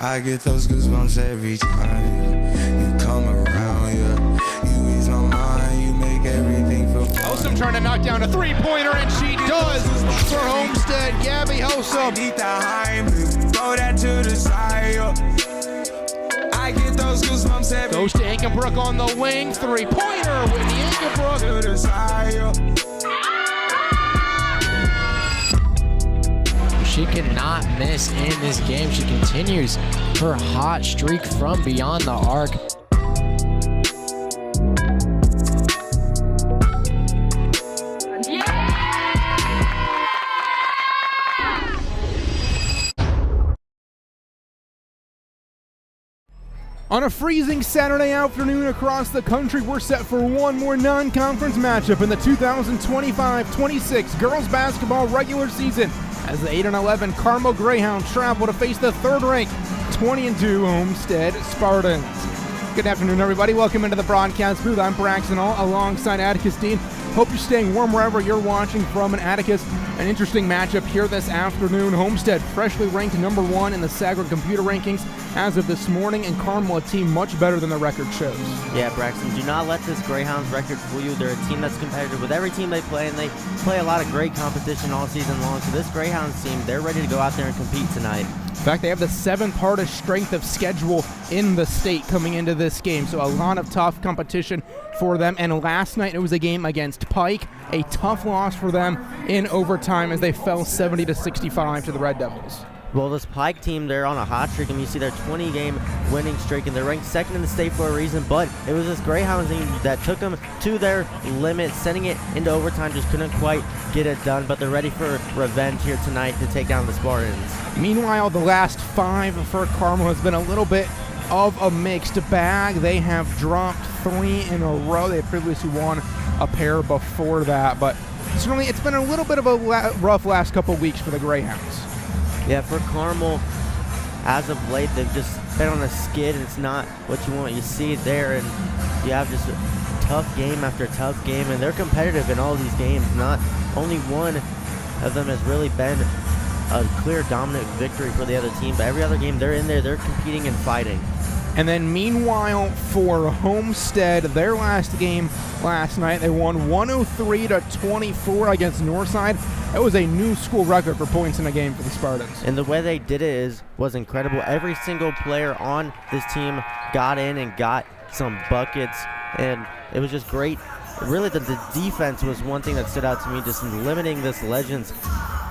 I get those goosebumps every time you come around, yeah. You ease my mind, you make everything feel fine. Ihsaa trying to knock down a three-pointer, and she does for Homestead. Gabby Ihsaa. Throw that to the side, I get those goosebumps every Goes to Inkenbrook on the wing. Three-pointer with the Inkenbrook. to the side, She cannot miss in this game. She continues her hot streak from beyond the arc. On a freezing Saturday afternoon across the country, we're set for one more non-conference matchup in the 2025-26 girls basketball regular season as the 8-11 Carmel Greyhounds travel to face the third-ranked 20-2 Homestead Spartans. Good afternoon, everybody. Welcome into the broadcast booth. I'm Braxton alongside Atticus Dean. Hope you're staying warm wherever you're watching from. And Atticus, an interesting matchup here this afternoon. Homestead freshly ranked number 1 in the Sagard computer rankings as of this morning, and Carmel a team much better than the record shows. Yeah, Braxton, do not let this Greyhounds record fool you. They're a team that's competitive with every team they play, and they play a lot of great competition all season long. So this Greyhounds team, they're ready to go out there and compete tonight. In fact, they have the 7th hardest strength of schedule in the state coming into this game, so a lot of tough competition for them. And last night it was a game against Pike, a tough loss for them in overtime as they fell 70-65 to the Red Devils. Well, this Pike team, they're on a hot streak, and you see their 20-game winning streak, and they're ranked 2nd in the state for a reason, but it was this Greyhounds team that took them to their limit, sending it into overtime, just couldn't quite get it done, but they're ready for revenge here tonight to take down the Spartans. Meanwhile, the last 5 for Carmel has been a little bit of a mixed bag. They have dropped 3 in a row. They previously won a pair before that, but certainly it's been a little bit of a rough last couple weeks for the Greyhounds. Yeah, for Carmel, as of late, they've just been on a skid, and it's not what you want. You see it there, and you have just tough game after tough game, and they're competitive in all these games. Not only one of them has really been a clear dominant victory for the other team, but every other game they're in there, they're competing and fighting. And then meanwhile for Homestead, their last game last night, they won 103-24 against Northside. That was a new school record for points in a game for the Spartans. And the way they did it was incredible. Every single player on this team got in and got some buckets, and it was just great. Really, the defense was one thing that stood out to me, just limiting this Legends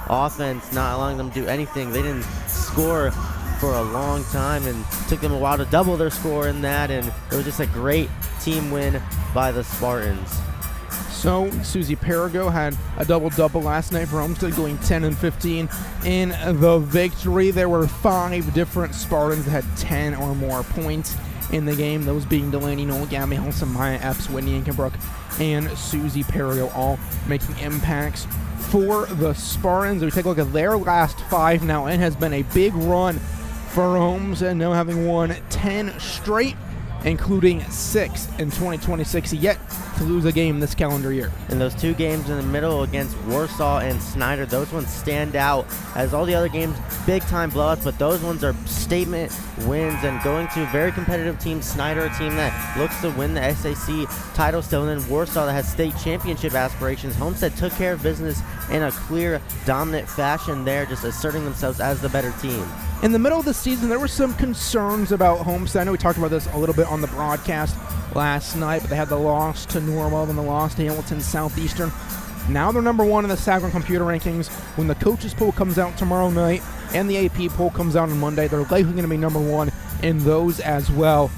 offense, not allowing them to do anything. They didn't score for a long time, and took them a while to double their score in that, and it was just a great team win by the Spartans. So Susie Perigo had a double-double last night for Homestead, going 10-15 in the victory. There were 5 different Spartans that had 10 or more points in the game, those being Delaney, Noel, Gabby Ihsaa, Maya Epps, Whitney Inkenbrook, and Susie Perigo, all making impacts for the Spartans. We take a look at their last 5 now, and has been a big run for Homestead, now having won 10 straight, including 6 in 2026, yet to lose a game this calendar year. And those 2 games in the middle against Warsaw and Snyder, those ones stand out, as all the other games big-time blowouts, but those ones are statement wins, and going to a very competitive team, Snyder, a team that looks to win the SAC title still, and then Warsaw that has state championship aspirations. Homestead took care of business in a clear, dominant fashion there, just asserting themselves as the better team. In the middle of the season, there were some concerns about Homestead. I know we talked about this a little bit on the broadcast last night, but they had the loss to Norwell and the loss to Hamilton Southeastern. Now they're number 1 in the Sagard computer rankings. When the coaches poll comes out tomorrow night and the AP poll comes out on Monday, they're likely going to be number 1 in those as well.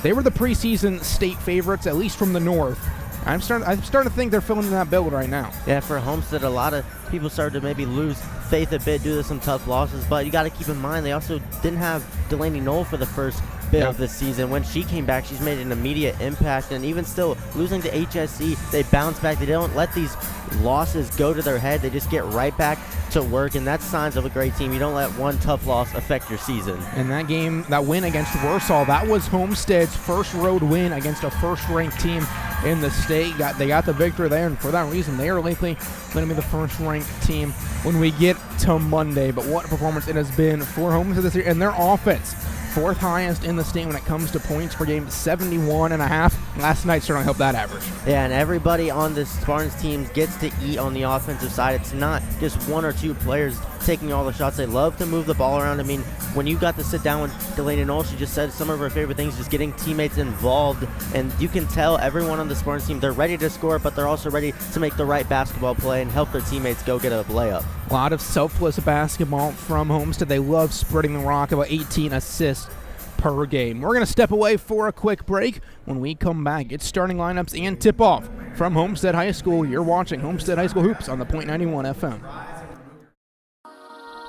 They were the preseason state favorites, at least from the north. I'm starting to think they're filling in that bill right now. Yeah, for Homestead, a lot of people started to maybe lose faith a bit due to some tough losses, but you got to keep in mind they also didn't have Delaney Knoll for the first bit of the season. When she came back, she's made an immediate impact, and even still losing to HSC, they bounce back. They don't let these losses go to their head. They just get right back to work, and that's signs of a great team. You don't let one tough loss affect your season. And that game, that win against Warsaw, that was Homestead's first road win against a first-ranked team in the state. They got the victory there, and for that reason, they are likely going to be the first-ranked team when we get to Monday. But what a performance it has been for Homestead this year, and their offense, fourth highest in the state when it comes to points per game, 71.5. Last night certainly helped that average. Yeah, and everybody on this Spartans team gets to eat on the offensive side. It's not just one or two players taking all the shots. They love to move the ball around. I mean, when you got to sit down with Delaney Knoll, she just said some of her favorite things, just getting teammates involved. And you can tell everyone on the Spartans team, they're ready to score, but they're also ready to make the right basketball play and help their teammates go get a layup. A lot of selfless basketball from Homestead. They love spreading the rock, about 18 assists per game. We're going to step away for a quick break. When we come back, it's starting lineups and tip-off from Homestead High School. You're watching Homestead High School Hoops on the .91 FM.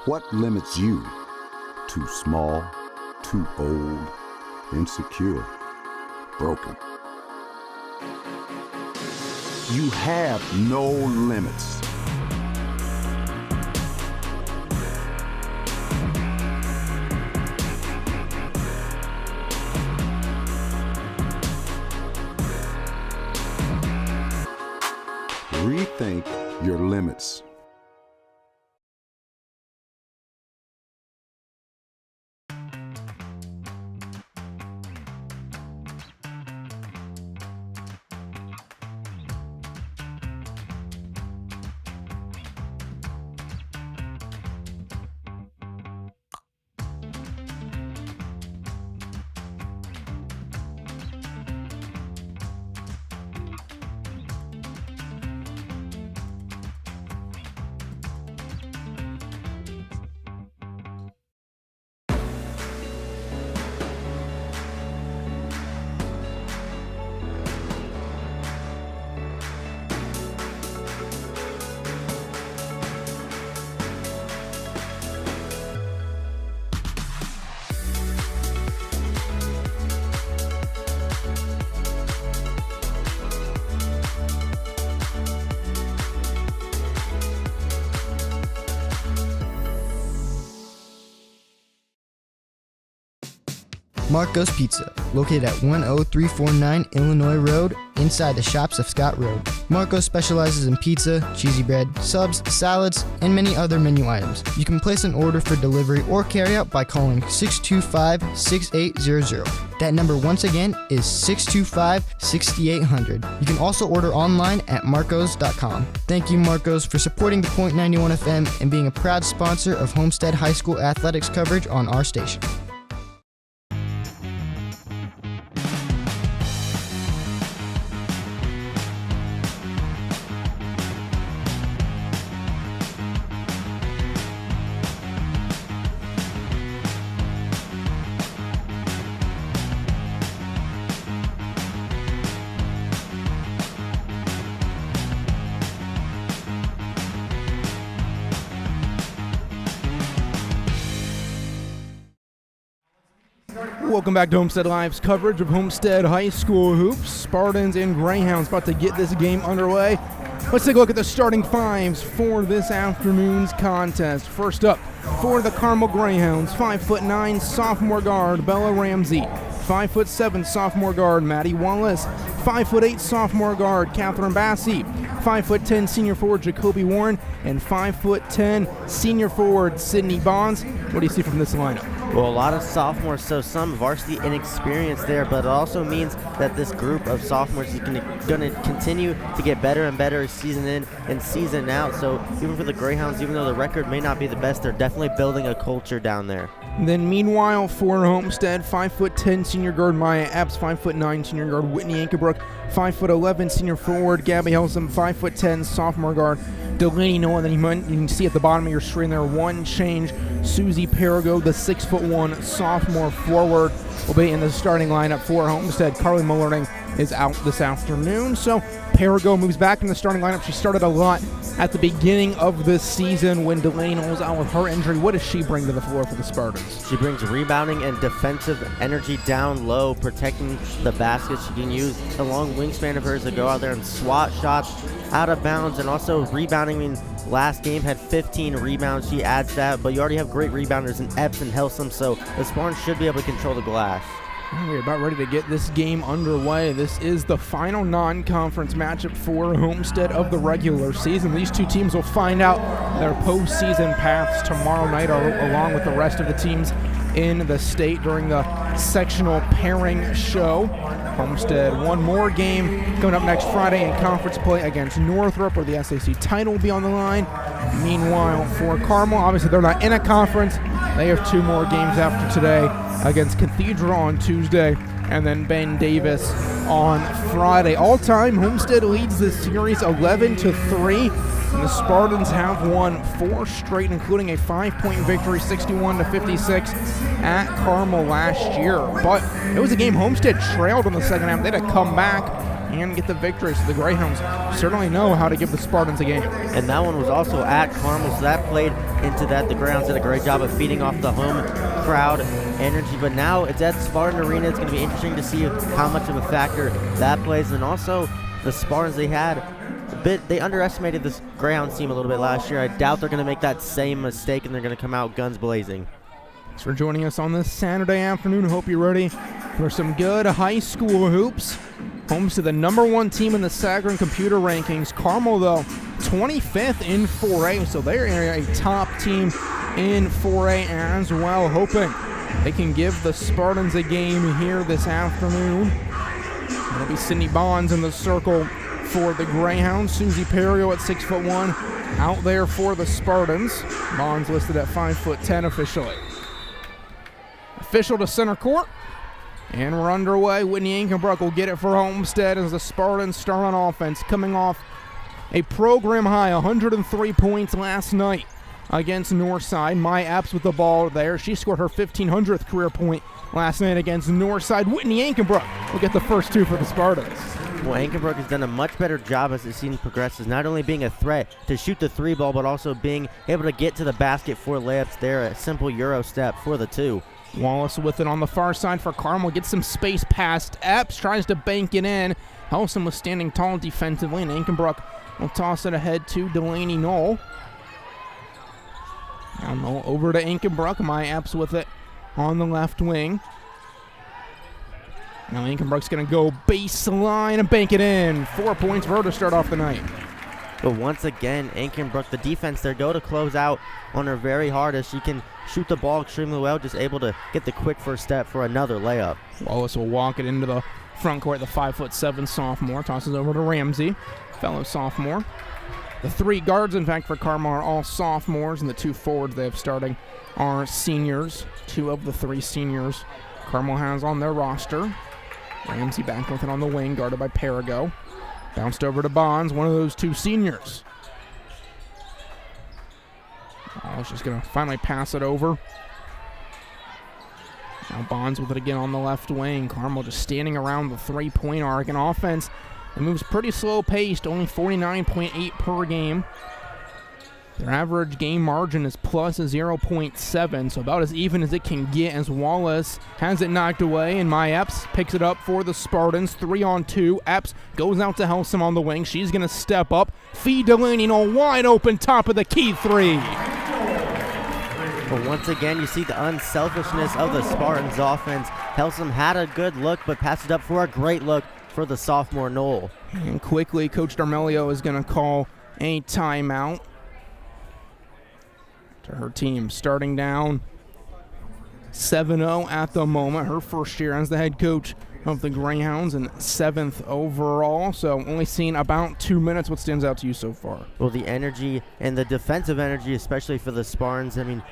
What limits you? Too small, too old, insecure, broken. You have no limits. Rethink your limits. Marco's Pizza, located at 10349 Illinois Road, inside the shops of Scott Road. Marco's specializes in pizza, cheesy bread, subs, salads, and many other menu items. You can place an order for delivery or carryout by calling 625-6800. That number once again is 625-6800. You can also order online at marcos.com. Thank you, Marcos, for supporting the .91 FM and being a proud sponsor of Homestead High School athletics coverage on our station. Welcome back to Homestead Live's coverage of Homestead High School Hoops. Spartans and Greyhounds about to get this game underway. Let's take a look at the starting fives for this afternoon's contest. First up, for the Carmel Greyhounds, 5'9" sophomore guard Bella Ramsey, 5'7" sophomore guard Maddie Wallace, 5'8" sophomore guard Catherine Bassey, 5'10" senior forward Jacoby Warren, and 5'10" senior forward Sydney Bonds. What do you see from this lineup? Well, a lot of sophomores, so some varsity inexperience there, but it also means that this group of sophomores is going to continue to get better and better season in and season out. So even for the Greyhounds, even though the record may not be the best, they're definitely building a culture down there. Then meanwhile for Homestead, 5'10" senior guard Maya Epps, 5'9" senior guard Whitney Ankerbrook, 5'11" senior forward Gabby Helsam, 5'10" sophomore guard Delaney Knoll. And then you can see at the bottom of your screen there, one change. Susie Perigo, the 6'1" sophomore forward, will be in the starting lineup for Homestead. Carly Mullering is out this afternoon, so Perigo moves back in the starting lineup. She started a lot at the beginning of this season when Delaney Knoll was out with her injury. What does she bring to the floor for the Spartans? She brings rebounding and defensive energy down low, protecting the basket. She can use a long wingspan of hers to go out there and swat shots out of bounds, and also rebounding. I mean, last game had 15 rebounds. She adds that, but you already have great rebounders in Epps and Helsam, so the Spartans should be able to control the glass. We're about ready to get this game underway. This is the final non-conference matchup for Homestead of the regular season. These two teams will find out their postseason paths tomorrow night, along with the rest of the teams in the state during the sectional pairing show. Homestead one more game coming up next Friday in conference play against Northrop, where the SAC title will be on the line. Meanwhile, for Carmel, obviously they're not in a conference. They have two more games after today against Cathedral on Tuesday and then Ben Davis on Friday. All-time, Homestead leads this series 11-3, and the Spartans have won 4 straight, including a 5-point victory, 61-56 at Carmel last year. But it was a game Homestead trailed in the second half. They had to come back and get the victory, so the Greyhounds certainly know how to give the Spartans a game. And that one was also at Carmel, so that played into that. The Greyhounds did a great job of feeding off the home crowd energy, but now it's at Spartan Arena. It's going to be interesting to see how much of a factor that plays. And also the Spartans, they underestimated this Greyhounds team a little bit last year. I doubt they're going to make that same mistake, and they're going to come out guns blazing. Thanks for joining us on this Saturday afternoon. Hope you're ready for some good high school hoops. Homestead, the #1 team in the Sagarin computer rankings. Carmel, though, 25th in 4A, so they're a top team in 4A as well, hoping they can give the Spartans a game here this afternoon. It'll be Sydney Bonds in the circle for the Greyhounds. Susie Perio at 6'1", out there for the Spartans. Bonds listed at 5'10" officially. Official to center court. And we're underway. Whitney Ankenbrook will get it for Homestead as the Spartans start on offense, coming off a program high 103 points last night against Northside. Mai Epps with the ball there. She scored her 1,500th career point last night against Northside. Whitney Ankenbrook will get the first 2 for the Spartans. Well, Ankenbrook has done a much better job as the season progresses, not only being a threat to shoot the 3 ball, but also being able to get to the basket for layups there. A simple Euro step for the 2. Wallace with it on the far side for Carmel. Gets some space past Epps. Tries to bank it in. Helson was standing tall defensively, and Ankenbrook will toss it ahead to Delaney Knoll. Now Knoll over to Ankenbrook. Mai Epps with it on the left wing. Now Ankenbrook's going to go baseline and bank it in. 4 points for her to start off the night. But once again, Ankenbrook, the defense there, go to close out on her very hard as she can shoot the ball extremely well, just able to get the quick first step for another layup. Wallace will walk it into the front court, the 5'7" sophomore. Tosses over to Ramsey, fellow sophomore. The 3 guards, in fact, for Carmel are all sophomores, and the 2 forwards they have starting are seniors. 2 of the 3 seniors Carmel has on their roster. Ramsey back with it on the wing, guarded by Perigo. Bounced over to Bonds, one of those 2 seniors. Wallace just going to finally pass it over. Now Bonds with it again on the left wing. Carmel just standing around the 3-point arc. In offense, it moves pretty slow-paced, only 49.8 per game. Their average game margin is plus 0.7, so about as even as it can get, as Wallace has it knocked away, and Mai Epps picks it up for the Spartans. 3-on-2. Epps goes out to Helsom on the wing. She's going to step up. Feed Delaney, no, wide open, top of the key 3. But once again, you see the unselfishness of the Spartans offense. Helsom had a good look, but passed it up for a great look for the sophomore Knoll. And quickly, Coach D'Armelio is going to call a timeout to her team, starting down 7-0 at the moment. Her first year as the head coach of the Greyhounds and 7th overall, so only seen about 2 minutes. What stands out to you so far? Well, the energy and the defensive energy, especially for the Spartans. I mean,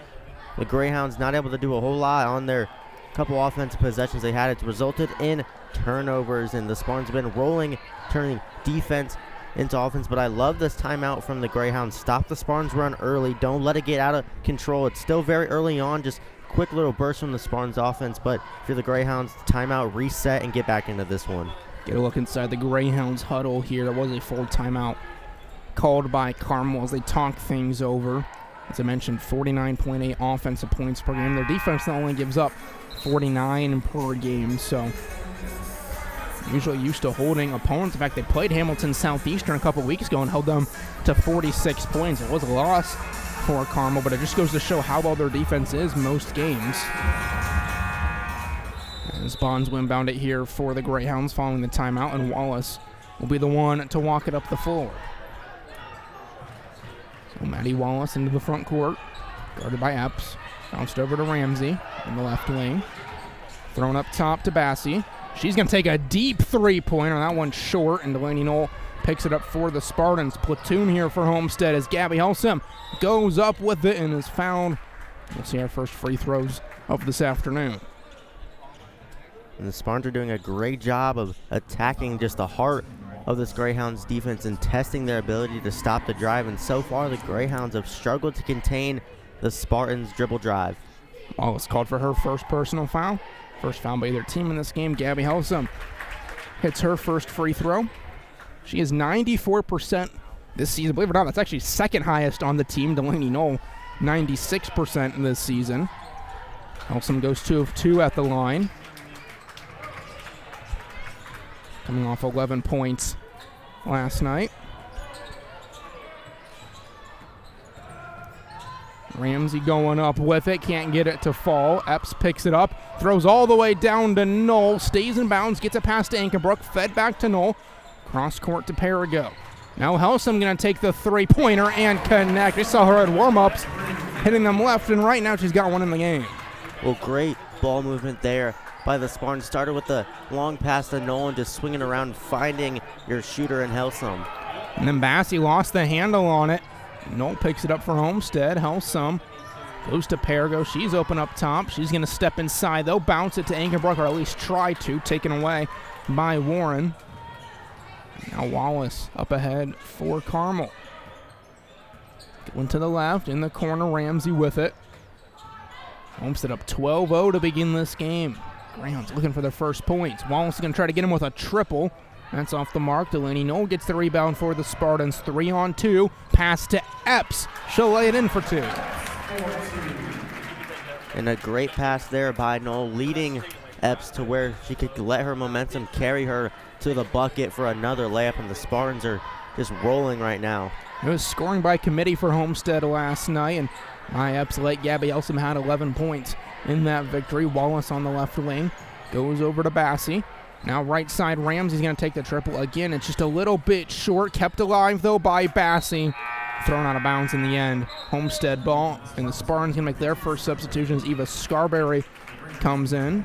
the Greyhounds not able to do a whole lot on their couple offensive possessions they had. It's resulted in turnovers, and the Spartans have been rolling, turning defense into offense. But I love this timeout from the Greyhounds. Stop the Spartans run early. Don't let it get out of control. It's still very early on, just quick little burst from the Spartans offense. But if you're the Greyhounds, timeout, reset, and get back into this one. Get a look inside the Greyhounds huddle here. There was a full timeout called by Carmel as they talk things over. As I mentioned, 49.8 offensive points per game. Their defense not only gives up 49 per game, so usually used to holding opponents. In fact, they played Hamilton Southeastern a couple weeks ago and held them to 46 points. It was a loss for Carmel, but it just goes to show how well their defense is most games. As Bonds will inbound it here for the Greyhounds following the timeout, and Wallace will be the one to walk it up the floor. So Maddie Wallace into the front court, guarded by Epps. Bounced over to Ramsey in the left wing. Thrown up top to Bassie. She's going to take a deep three-pointer. That one's short, and Delaney Knoll picks it up for the Spartans. Platoon here for Homestead as Gabby Helsum goes up with it and is fouled. We'll see our first free throws of this afternoon. And the Spartans are doing a great job of attacking just the heart of this Greyhounds defense and testing their ability to stop the drive. And so far, the Greyhounds have struggled to contain the Spartans' dribble drive. Wallace called for her first personal foul. First foul by either team in this game. Gabby Helsum hits her first free throw. She is 94% this season. Believe it or not, that's actually second highest on the team. Delaney Knoll, 96% this season. Helsum goes 2 of 2 at the line. Coming off 11 points last night. Ramsey going up with it, can't get it to fall. Epps picks it up, throws all the way down to Knoll, stays in bounds, gets it past to Ankenbrook, fed back to Knoll, cross court to Perigo. Now Helsum going to take the three-pointer and connect. We saw her at warm-ups, hitting them left and right. Now she's got one in the game. Well, great ball movement there by the Spartans. Started with the long pass to Knoll and just swinging around, finding your shooter in Helsum. And then Bassie lost the handle on it. Knoll picks it up for Homestead. Helsum goes to Perigo. She's open up top. She's going to step inside, though. Bounce it to Ankenbrook, or at least try to. Taken away by Warren. Now Wallace up ahead for Carmel. Going to the left. In the corner, Ramsey with it. Homestead up 12-0 to begin this game. Greyhounds looking for their first points. Wallace is going to try to get him with a triple. That's off the mark. Delaney Knoll gets the rebound for the Spartans. 3-on-2. Pass to Epps. She'll lay it in for 2. And a great pass there by Knoll, leading Epps to where she could let her momentum carry her to the bucket for another layup, and the Spartans are just rolling right now. It was scoring by committee for Homestead last night, and my Epps late Gabby Helsum had 11 points in that victory. Wallace on the left wing goes over to Bassie. Now right side, Ramsey's going to take the triple again. It's just a little bit short. Kept alive, though, by Bassie. Thrown out of bounds in the end. Homestead ball, and the Spartans going to make their first substitutions. Eva Scarberry comes in.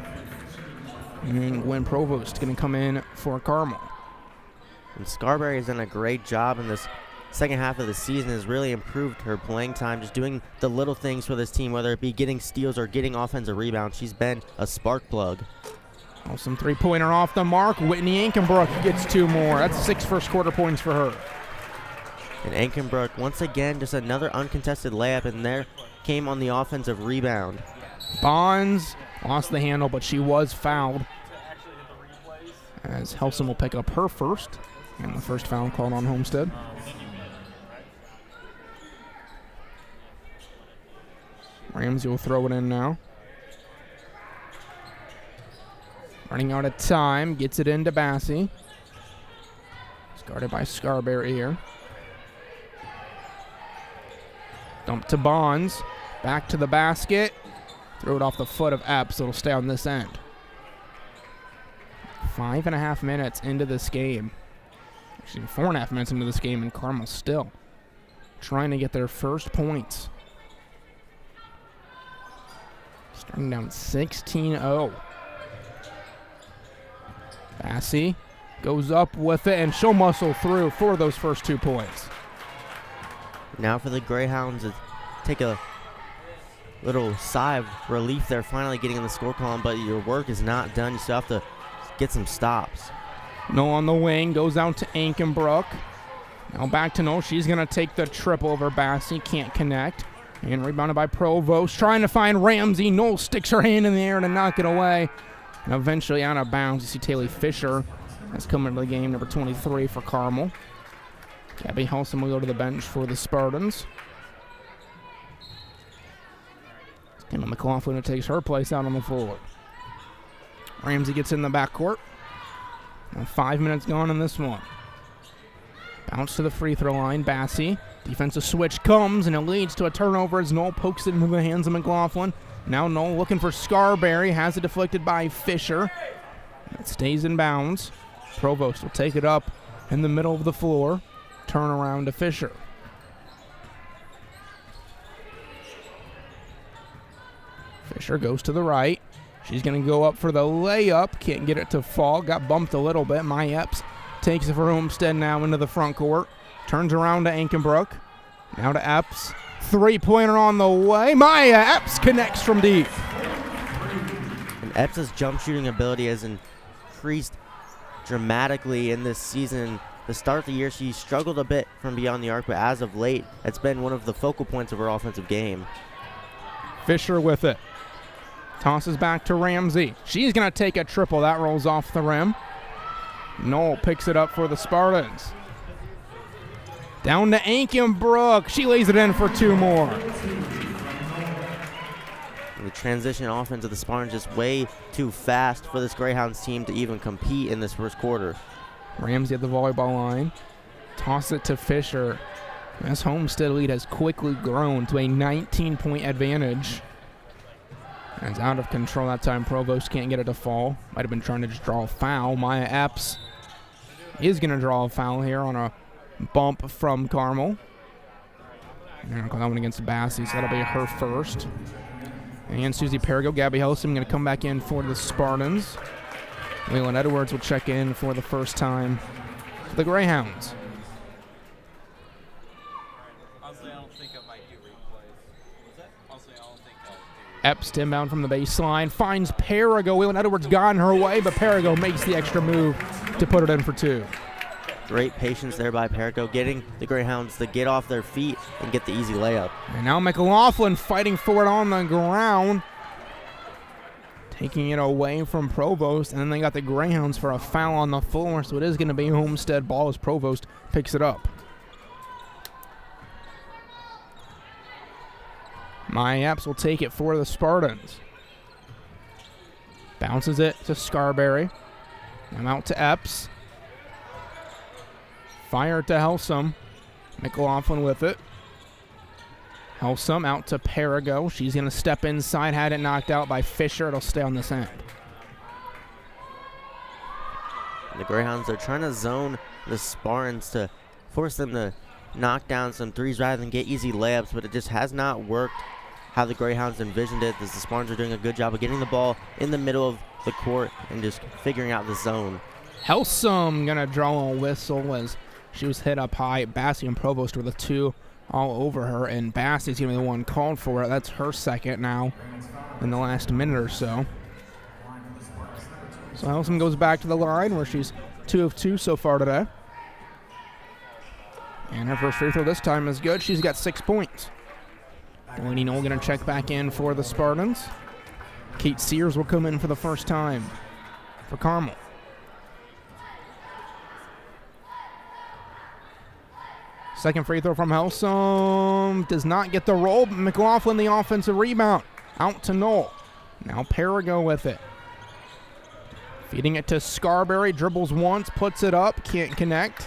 And Gwen Provost going to come in for Carmel. And Scarberry has done a great job in this second half of the season, has really improved her playing time, just doing the little things for this team, whether it be getting steals or getting offensive rebounds. She's been a spark plug. Some three-pointer off the mark. Whitney Ankenbrook gets 2 more. That's 6 first quarter points for her. And Ankenbrook, once again, just another uncontested layup, and there came on the offensive rebound. Bonds lost the handle, but she was fouled. As Helsum will pick up her first, and the first foul called on Homestead. Ramsey will throw it in now. Running out of time, gets it into Bassie. It's guarded by Scarberry here. Dump to Bonds. Back to the basket. Throw it off the foot of Epps. It'll stay on this end. 5.5 minutes into this game. Actually, 4.5 minutes into this game, and Carmel still trying to get their first points. Starting down 16-0. Bassie goes up with it, and she'll muscle through for those first 2 points. Now for the Greyhounds to take a little sigh of relief. They're finally getting in the score column, but your work is not done. You still have to get some stops. Knoll on the wing, goes out to Ankenbrook. Now back to Knoll. She's going to take the triple over Bassie. Can't connect. And rebounded by Provost. Trying to find Ramsey. Knoll sticks her hand in the air to knock it away. And eventually out of bounds. You see Taylor Fisher has come into the game, number 23 for Carmel. Gabby Helsum will go to the bench for the Spartans. Emma McLaughlin takes her place out on the floor. Ramsey gets in the backcourt. Now 5 minutes gone in this one. Bounce to the free throw line. Bassie. Defensive switch comes, and it leads to a turnover as Knoll pokes it into the hands of McLaughlin. Now Knoll looking for Scarberry, has it deflected by Fisher. It stays in bounds. Provost will take it up in the middle of the floor. Turn around to Fisher. Fisher goes to the right. She's going to go up for the layup. Can't get it to fall. Got bumped a little bit. My Epps takes it for Homestead now into the front court. Turns around to Ankenbrook. Now to Epps. Three-pointer on the way. Maya Epps connects from deep. And Epps' jump shooting ability has increased dramatically in this season. To start the year, she struggled a bit from beyond the arc, but as of late, it's been one of the focal points of her offensive game. Fisher with it. Tosses back to Ramsey. She's going to take a triple. That rolls off the rim. Knoll picks it up for the Spartans. Down to Ankenbrook. She lays it in for two more. The transition offense of the Spartans just way too fast for this Greyhounds team to even compete in this first quarter. Ramsey at the volleyball line. Toss it to Fisher. This Homestead lead has quickly grown to a 19-point advantage. And it's out of control that time. Provost can't get it to fall. Might have been trying to just draw a foul. Maya Epps is going to draw a foul here on a bump from Carmel. And they're going to call that one against Bassey, so that'll be her first. And Susie Perigo, Gabby Helsum going to come back in for the Spartans. Leland Edwards will check in for the first time for the Greyhounds. Epps inbound from the baseline, finds Perigo. Leland Edwards got in her way, but Perigo makes the extra move to put it in for two. Great patience there by Perico, getting the Greyhounds to get off their feet and get the easy layup. And now McLaughlin fighting for it on the ground. Taking it away from Provost, and then they got the Greyhounds for a foul on the floor, so it is going to be Homestead ball as Provost picks it up. My Epps will take it for the Spartans. Bounces it to Scarberry. Now out to Epps. Fire to Helsum. McLaughlin with it. Helsum out to Perigo. She's going to step inside. Had it knocked out by Fisher. It'll stay on this end. The Greyhounds are trying to zone the Spartans to force them to knock down some threes rather than get easy layups, but it just has not worked how the Greyhounds envisioned it, as the Spartans are doing a good job of getting the ball in the middle of the court and just figuring out the zone. Helsum going to draw a whistle as she was hit up high. Bassey and Provost were the two all over her, and Bassey's going to be the one called for it. That's her second now in the last minute or so. So Helsum goes back to the line where she's 2 of 2 so far today. And her first free throw this time is good. She's got 6 points. Delaney Knoll going to check back in for the Spartans. Kate Sears will come in for the first time for Carmel. Second free throw from Helsum. Does not get the roll. McLaughlin the offensive rebound. Out to Knoll. Now Perigo with it. Feeding it to Scarberry. Dribbles once. Puts it up. Can't connect.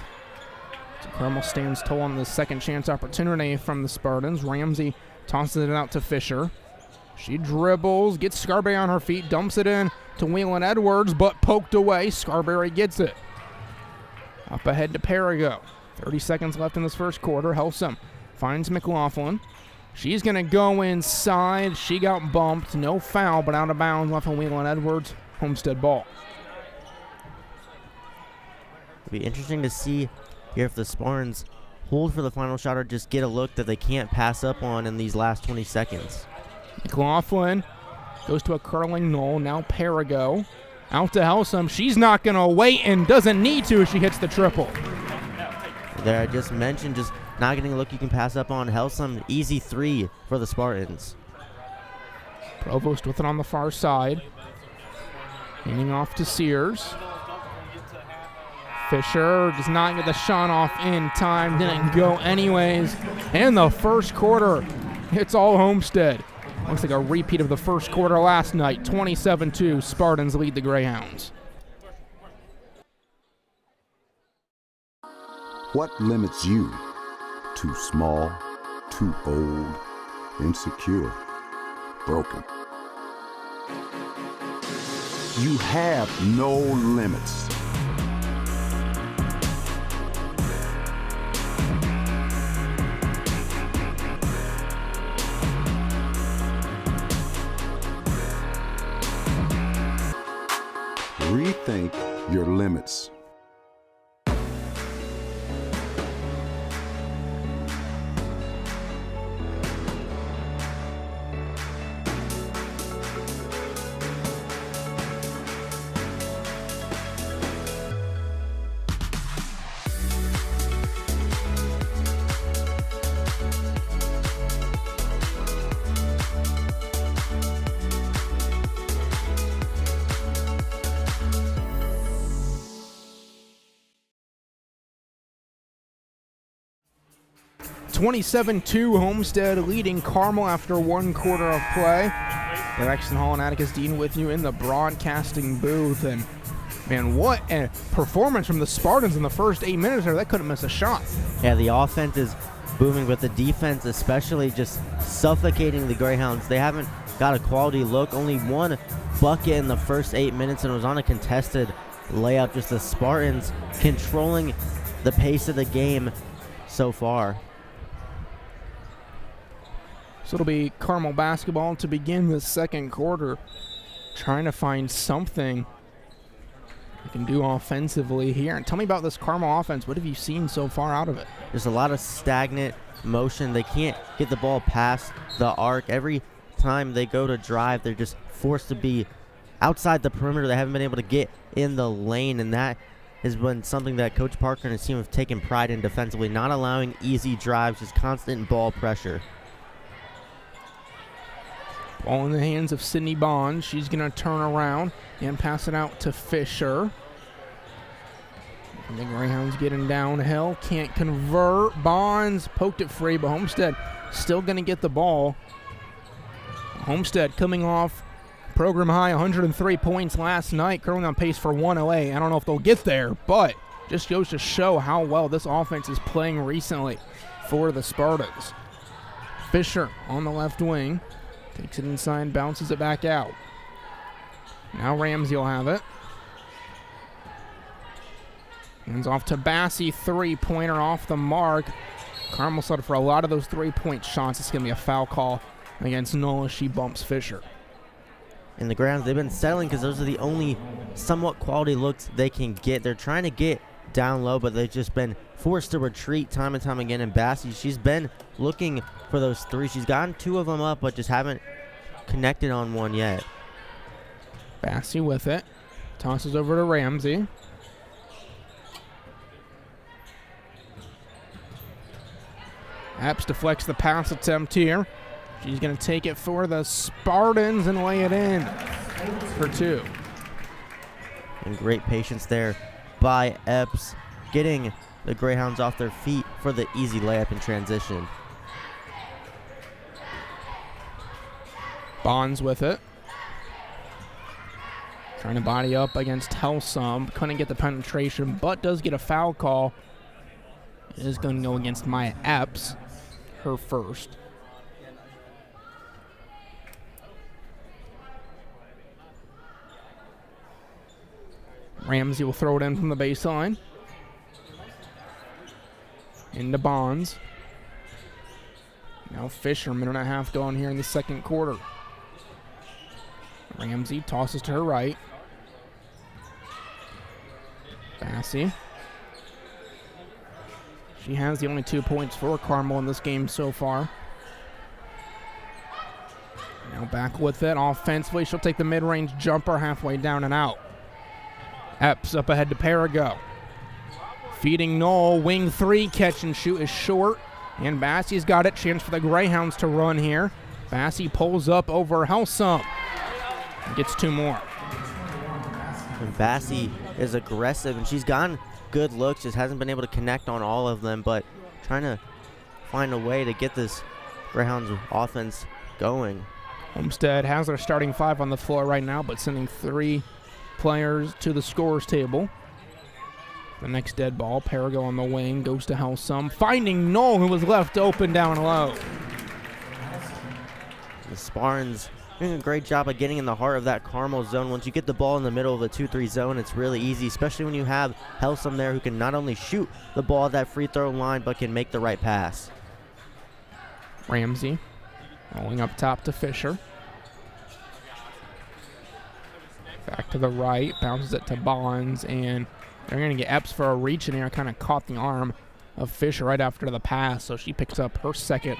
So Carmel stands tall on the second chance opportunity from the Spartans. Ramsey tosses it out to Fisher. She dribbles. Gets Scarberry on her feet. Dumps it in to Whelan Edwards, but poked away. Scarberry gets it. Up ahead to Perigo. 30 seconds left in this first quarter. Helsum finds McLaughlin. She's going to go inside. She got bumped. No foul, but out of bounds. Left on Whelan Edwards. Homestead ball. It'll be interesting to see here if the Spartans hold for the final shot or just get a look that they can't pass up on in these last 20 seconds. McLaughlin goes to a curling Knoll. Now Perigo. Out to Helsum. She's not going to wait and doesn't need to as she hits the triple. There, I just mentioned just not getting a look you can pass up on. Helsum, easy 3 for the Spartans. Provost with it on the far side. Handing off to Sears. Fisher does not get the shot off in time. Didn't go anyways. In the first quarter, it's all Homestead. Looks like a repeat of the first quarter last night. 27-2, Spartans lead the Greyhounds. What limits you? Too small, too old, insecure, broken. You have no limits. Rethink your limits. 27-2 Homestead leading Carmel after one quarter of play. Braxton Hall and Atticus Dean with you in the broadcasting booth. And man, what a performance from the Spartans in the first 8 minutes there. That couldn't miss a shot. Yeah, the offense is booming, but the defense especially just suffocating the Greyhounds. They haven't got a quality look. Only one bucket in the first 8 minutes, and it was on a contested layup. Just the Spartans controlling the pace of the game so far. So it'll be Carmel basketball to begin the second quarter, trying to find something you can do offensively here. And tell me about this Carmel offense. What have you seen so far out of it? There's a lot of stagnant motion. They can't get the ball past the arc. Every time they go to drive, they're just forced to be outside the perimeter. They haven't been able to get in the lane, and that has been something that Coach Parker and his team have taken pride in defensively, not allowing easy drives, just constant ball pressure. Ball in the hands of Sydney Bonds. She's going to turn around and pass it out to Fisher. And the Greyhounds getting downhill. Can't convert. Bonds poked it free, but Homestead still going to get the ball. Homestead coming off program high 103 points last night, currently on pace for 108. I don't know if they'll get there, but just goes to show how well this offense is playing recently for the Spartans. Fisher on the left wing. Takes it inside, bounces it back out. Now Ramsey will have it. Hands off to Bassey, three-pointer off the mark. Carmel started for a lot of those three-point shots. It's going to be a foul call against Nola. She bumps Fisher. In the grounds, they've been settling because those are the only somewhat quality looks they can get. They're trying to get down low, but they've just been forced to retreat time and time again. And Bassey, she's been looking for those threes. She's gotten two of them up, but just haven't connected on one yet. Bassey with it. Tosses over to Ramsey. Epps deflects the pass attempt here. She's going to take it for the Spartans and lay it in for two. And great patience there by Epps, getting the Greyhounds off their feet for the easy layup in transition. Bonds with it. Trying to body up against Helsum. Couldn't get the penetration, but does get a foul call. It is going to go against Maya Epps, her first. Ramsey will throw it in from the baseline. Into Bonds. Now Fisher, minute and a half gone here in the second quarter. Ramsey tosses to her right. Bassey. She has the only 2 points for Carmel in this game so far. Now back with it offensively. She'll take the mid-range jumper halfway down and out. Epps up ahead to Perigo. Feeding Knoll. Wing three. Catch and shoot is short. And Bassey's got it. Chance for the Greyhounds to run here. Bassey pulls up over Helsum. Gets two more. And Bassey is aggressive, and she's gotten good looks. Just hasn't been able to connect on all of them, but trying to find a way to get this Greyhounds offense going. Homestead has their starting five on the floor right now, but sending three players to the scorer's table. The next dead ball, Perigo on the wing, goes to Helsum, finding Knoll, who was left open down low. The Spartans doing a great job of getting in the heart of that Carmel zone. Once you get the ball in the middle of the 2-3 zone, it's really easy, especially when you have Helsum there who can not only shoot the ball at that free throw line, but can make the right pass. Ramsey rolling up top to Fisher. Back to the right, bounces it to Bonds, and they're going to get Epps for a reach in here. Kind of caught the arm of Fisher right after the pass, so she picks up her second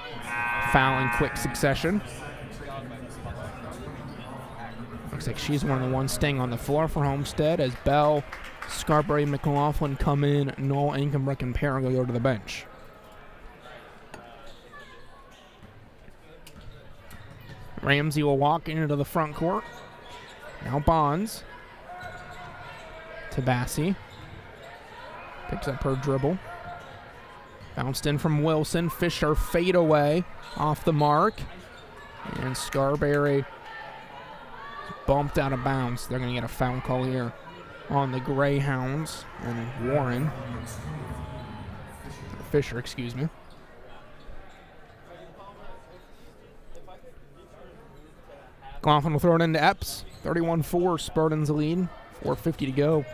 foul in quick succession. Looks like she's one of the ones staying on the floor for Homestead as Bell, Scarberry, McLaughlin come in, Noel, Inkenbrook, and Parago go to the bench. Ramsey will walk into the front court. Now Bonds to Bassie. Picks up her dribble. Bounced in from Wilson. Fisher fade away off the mark. And Scarberry bumped out of bounds. They're going to get a foul call here on the Greyhounds and Warren. Fisher, excuse me. McLaughlin will throw it into Epps. 31-4, Spartans lead. 4:50 to go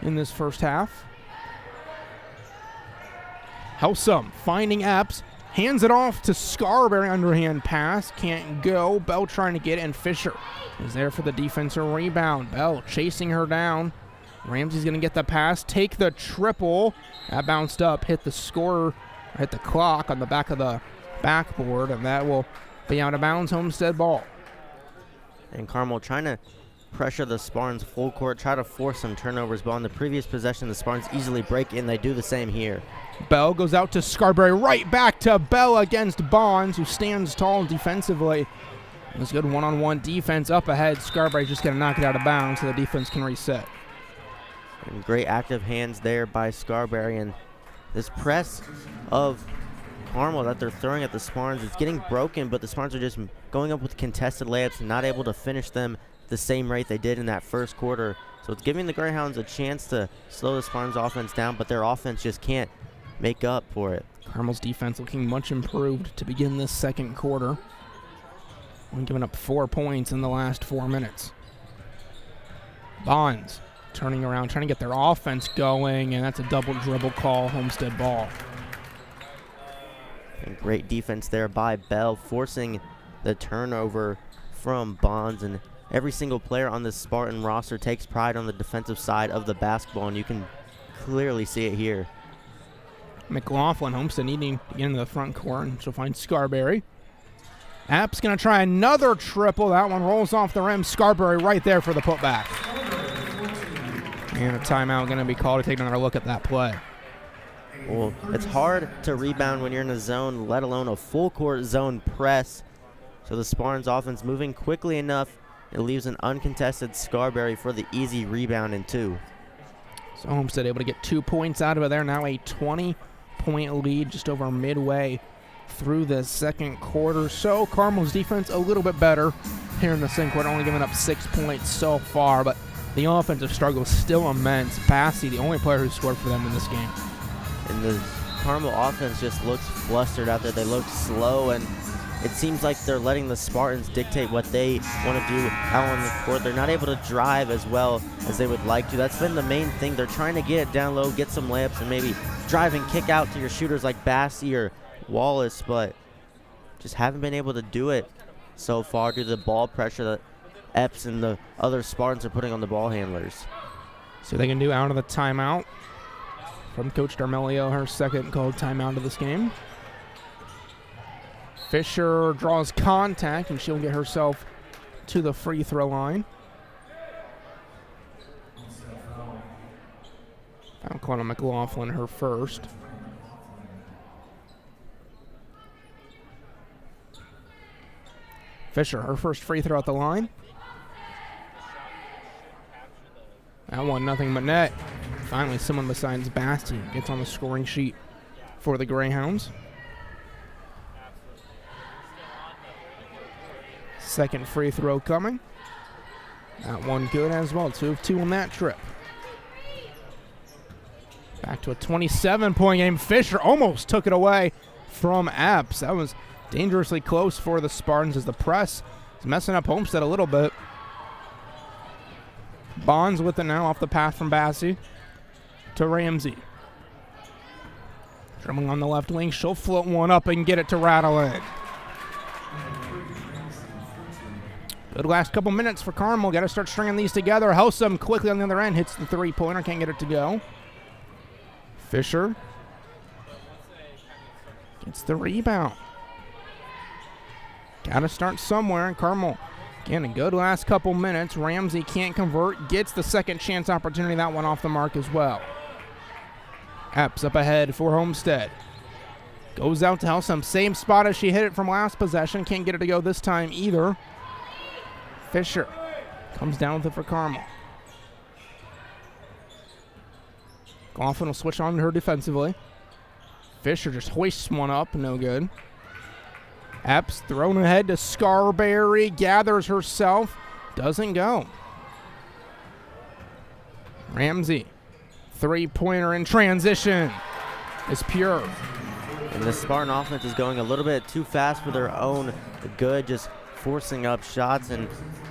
in this first half. Helsum finding Epps. Hands it off to Scarberry. Underhand pass. Can't go. Bell trying to get it, and Fisher is there for the defensive rebound. Bell chasing her down. Ramsey's going to get the pass. Take the triple. That bounced up. Hit the scorer. Hit the clock on the back of the backboard, and that will be out of bounds. Homestead ball. And Carmel trying to pressure the Spartans full court, try to force some turnovers, but on the previous possession, the Spartans easily break in. They do the same here. Bell goes out to Scarberry, right back to Bell against Bonds, who stands tall defensively. It was good one-on-one defense up ahead. Scarberry just going to knock it out of bounds so the defense can reset. And great active hands there by Scarberry, and this press of Carmel that they're throwing at the Spartans, it's getting broken, but the Spartans are just going up with contested layups and not able to finish them the same rate they did in that first quarter. So it's giving the Greyhounds a chance to slow the Spartans offense down, but their offense just can't make up for it. Carmel's defense looking much improved to begin this second quarter. Only giving up 4 points in the last 4 minutes. Bonds turning around, trying to get their offense going, and that's a double dribble call, Homestead ball. And great defense there by Bell, forcing the turnover from Bonds. And every single player on this Spartan roster takes pride on the defensive side of the basketball, and you can clearly see it here. McLaughlin, Homestead needing to get into the front court, and she'll find Scarberry. App's going to try another triple. That one rolls off the rim. Scarberry right there for the putback. And a timeout going to be called to take another look at that play. Well, it's hard to rebound when you're in a zone, let alone a full court zone press. So the Spartans offense moving quickly enough, it leaves an uncontested Scarberry for the easy rebound and 2. So Homestead able to get 2 points out of it there. Now a 20-point lead just over midway through the second quarter. So Carmel's defense a little bit better here in the second quarter, only giving up 6 points so far, but the offensive struggle is still immense. Bassie, the only player who scored for them in this game. And the Carmel offense just looks flustered out there. They look slow, and it seems like they're letting the Spartans dictate what they want to do out on the court. They're not able to drive as well as they would like to. That's been the main thing. They're trying to get it down low, get some layups, and maybe drive and kick out to your shooters like Bassie or Wallace, but just haven't been able to do it so far due to the ball pressure that Epps and the other Spartans are putting on the ball handlers. So they can do out of the timeout from Coach D'Armelio, her second called timeout of this game. Fisher draws contact, and she'll get herself to the free throw line. Foul call on McLaughlin, her first. Fisher, her first free throw at the line. That one, nothing but net. Finally, someone besides Bastie gets on the scoring sheet for the Greyhounds. Second free throw coming. That one good as well. 2 of 2 on that trip. Back to a 27-point game. Fisher almost took it away from Epps. That was dangerously close for the Spartans as the press It's messing up Homestead a little bit. Bonds with it now off the path from Bassie to Ramsey. Dribbling on the left wing. She'll float one up and get it to rattle in. Good last couple minutes for Carmel. Got to start stringing these together. Helsum quickly on the other end. Hits the three-pointer. Can't get it to go. Fisher gets the rebound. Got to start somewhere. And Carmel, again, a good last couple minutes. Ramsey can't convert. Gets the second chance opportunity. That one off the mark as well. Epps up ahead for Homestead. Goes out to Helsum. Same spot as she hit it from last possession. Can't get it to go this time either. Fisher comes down with it for Carmel. Coughlin will switch on to her defensively. Fisher just hoists one up, no good. Epps thrown ahead to Scarberry, gathers herself, doesn't go. Ramsey, three-pointer in transition is pure. And the Spartan offense is going a little bit too fast for their own good, just forcing up shots, and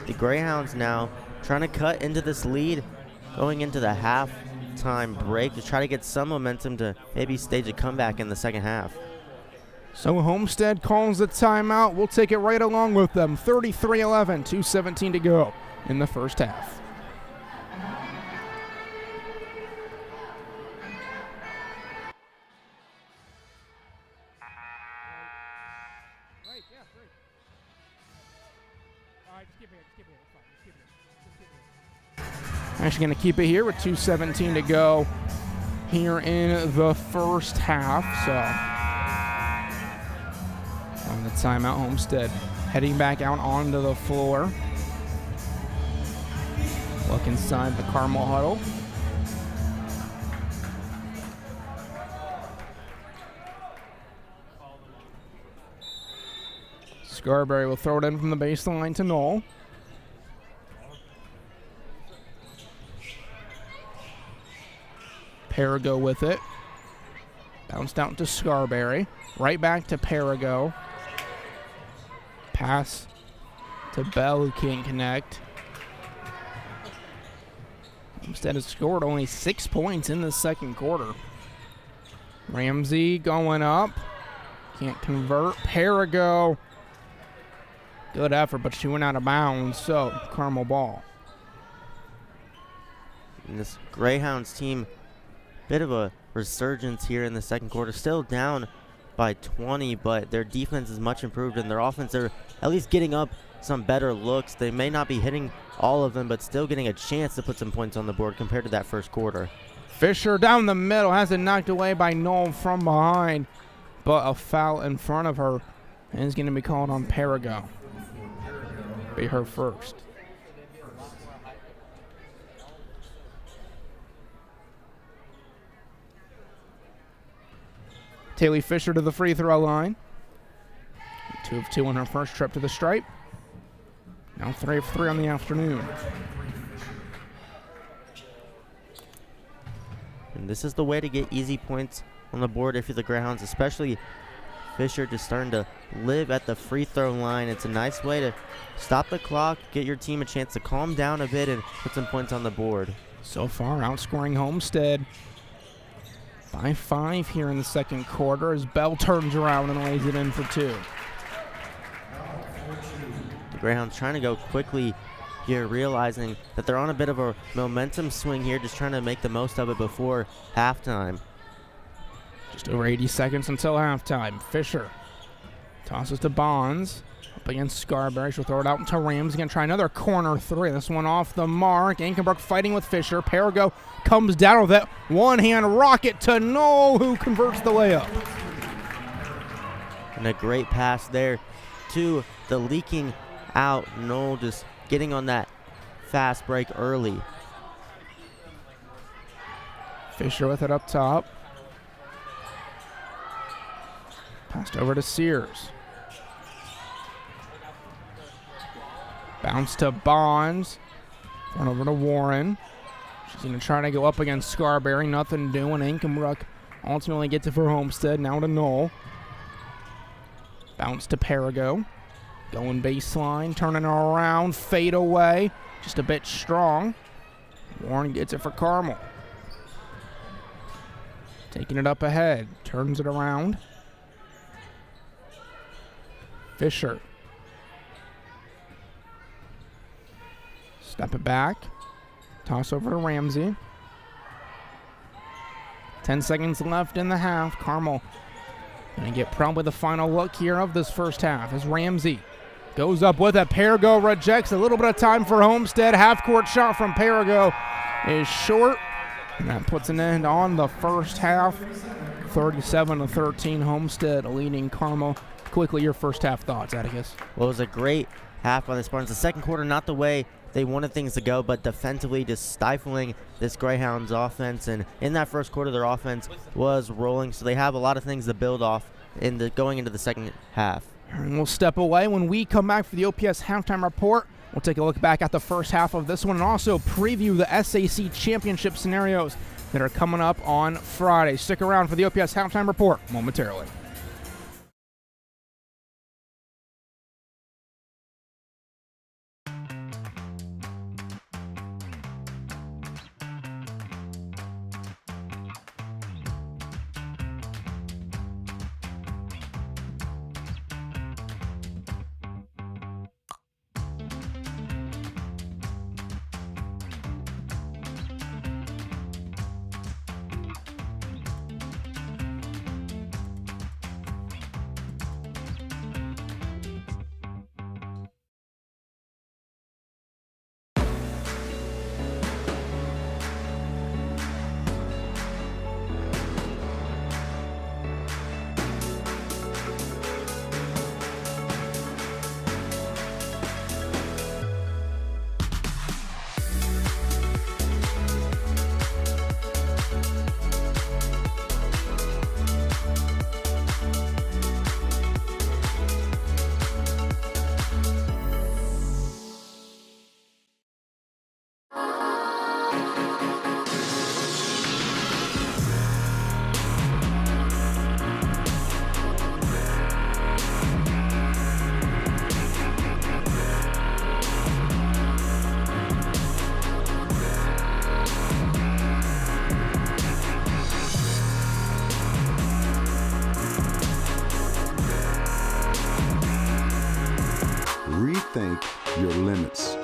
the Greyhounds now trying to cut into this lead going into the halftime break to try to get some momentum to maybe stage a comeback in the second half. So Homestead calls the timeout. We'll take it right along with them. 33-11, 2:17 to go in the first half. Actually going to keep it here with 2:17 to go here in the first half. So on the timeout, Homestead heading back out onto the floor. Look inside the Carmel huddle. Scarberry will throw it in from the baseline to Knoll. Perigo with it. Bounced out to Scarberry. Right back to Perigo. Pass to Bell, who can't connect. Homestead has scored only 6 points in the second quarter. Ramsey going up. Can't convert. Perigo. Good effort, but she went out of bounds, so Carmel ball. And this Greyhounds team, bit of a resurgence here in the second quarter. Still down by 20, but their defense is much improved, and their offense, they're at least getting up some better looks. They may not be hitting all of them, but still getting a chance to put some points on the board compared to that first quarter. Fisher down the middle, has it knocked away by Knoll from behind, but a foul in front of her, and is going to be called on Perigo. Be her first. Taylor Fisher to the free throw line. 2 of 2 on her first trip to the stripe. Now 3 of 3 on the afternoon. And this is the way to get easy points on the board if you're the Greyhounds, especially Fisher just starting to live at the free throw line. It's a nice way to stop the clock, get your team a chance to calm down a bit and put some points on the board. So far, outscoring Homestead by 5 here in the second quarter as Bell turns around and lays it in for 2. The Greyhounds trying to go quickly here, realizing that they're on a bit of a momentum swing here, just trying to make the most of it before halftime. Just over 80 seconds until halftime. Fisher tosses to Bonds. Up against Scarberry. She'll throw it out into Rams. Going to try another corner 3. This one off the mark. Ankenbrook fighting with Fisher. Perigo comes down with that one-hand rocket to Knoll, who converts the layup. And a great pass there to the leaking out Knoll, just getting on that fast break early. Fisher with it up top. Passed over to Sears. Bounce to Bonds. Run over to Warren. She's going to try to go up against Scarberry. Nothing doing. Ankenbrook ultimately gets it for Homestead. Now to Knoll. Bounce to Perigo. Going baseline, turning around, fade away. Just a bit strong. Warren gets it for Carmel. Taking it up ahead, turns it around. Fisher. Step it back. Toss over to Ramsey. 10 seconds left in the half. Carmel going to get probably the final look here of this first half as Ramsey goes up with it. Perigo rejects. A little bit of time for Homestead. Half-court shot from Perigo is short. And that puts an end on the first half. 37-13, Homestead leading Carmel. Quickly, your first half thoughts, Atticus. Well, it was a great half by the Spartans. The second quarter, not the way they wanted things to go, but defensively just stifling this Greyhounds offense. And in that first quarter, their offense was rolling, so they have a lot of things to build off going into the second half. And we'll step away. When we come back for the OPS halftime report, we'll take a look back at the first half of this one and also preview the SAC championship scenarios that are coming up on Friday. Stick around for the OPS halftime report momentarily. Rethink your limits.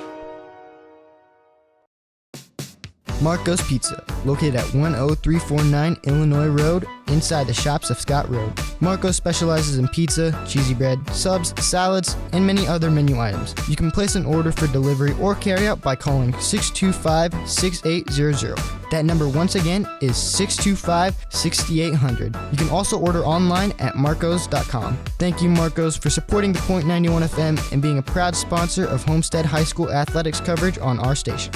Marco's Pizza, located at 10349 Illinois Road, inside the shops of Scott Road. Marco's specializes in pizza, cheesy bread, subs, salads, and many other menu items. You can place an order for delivery or carryout by calling 625-6800. That number once again is 625-6800. You can also order online at marcos.com. Thank you, Marcos, for supporting the Point 91 FM and being a proud sponsor of Homestead High School athletics coverage on our station.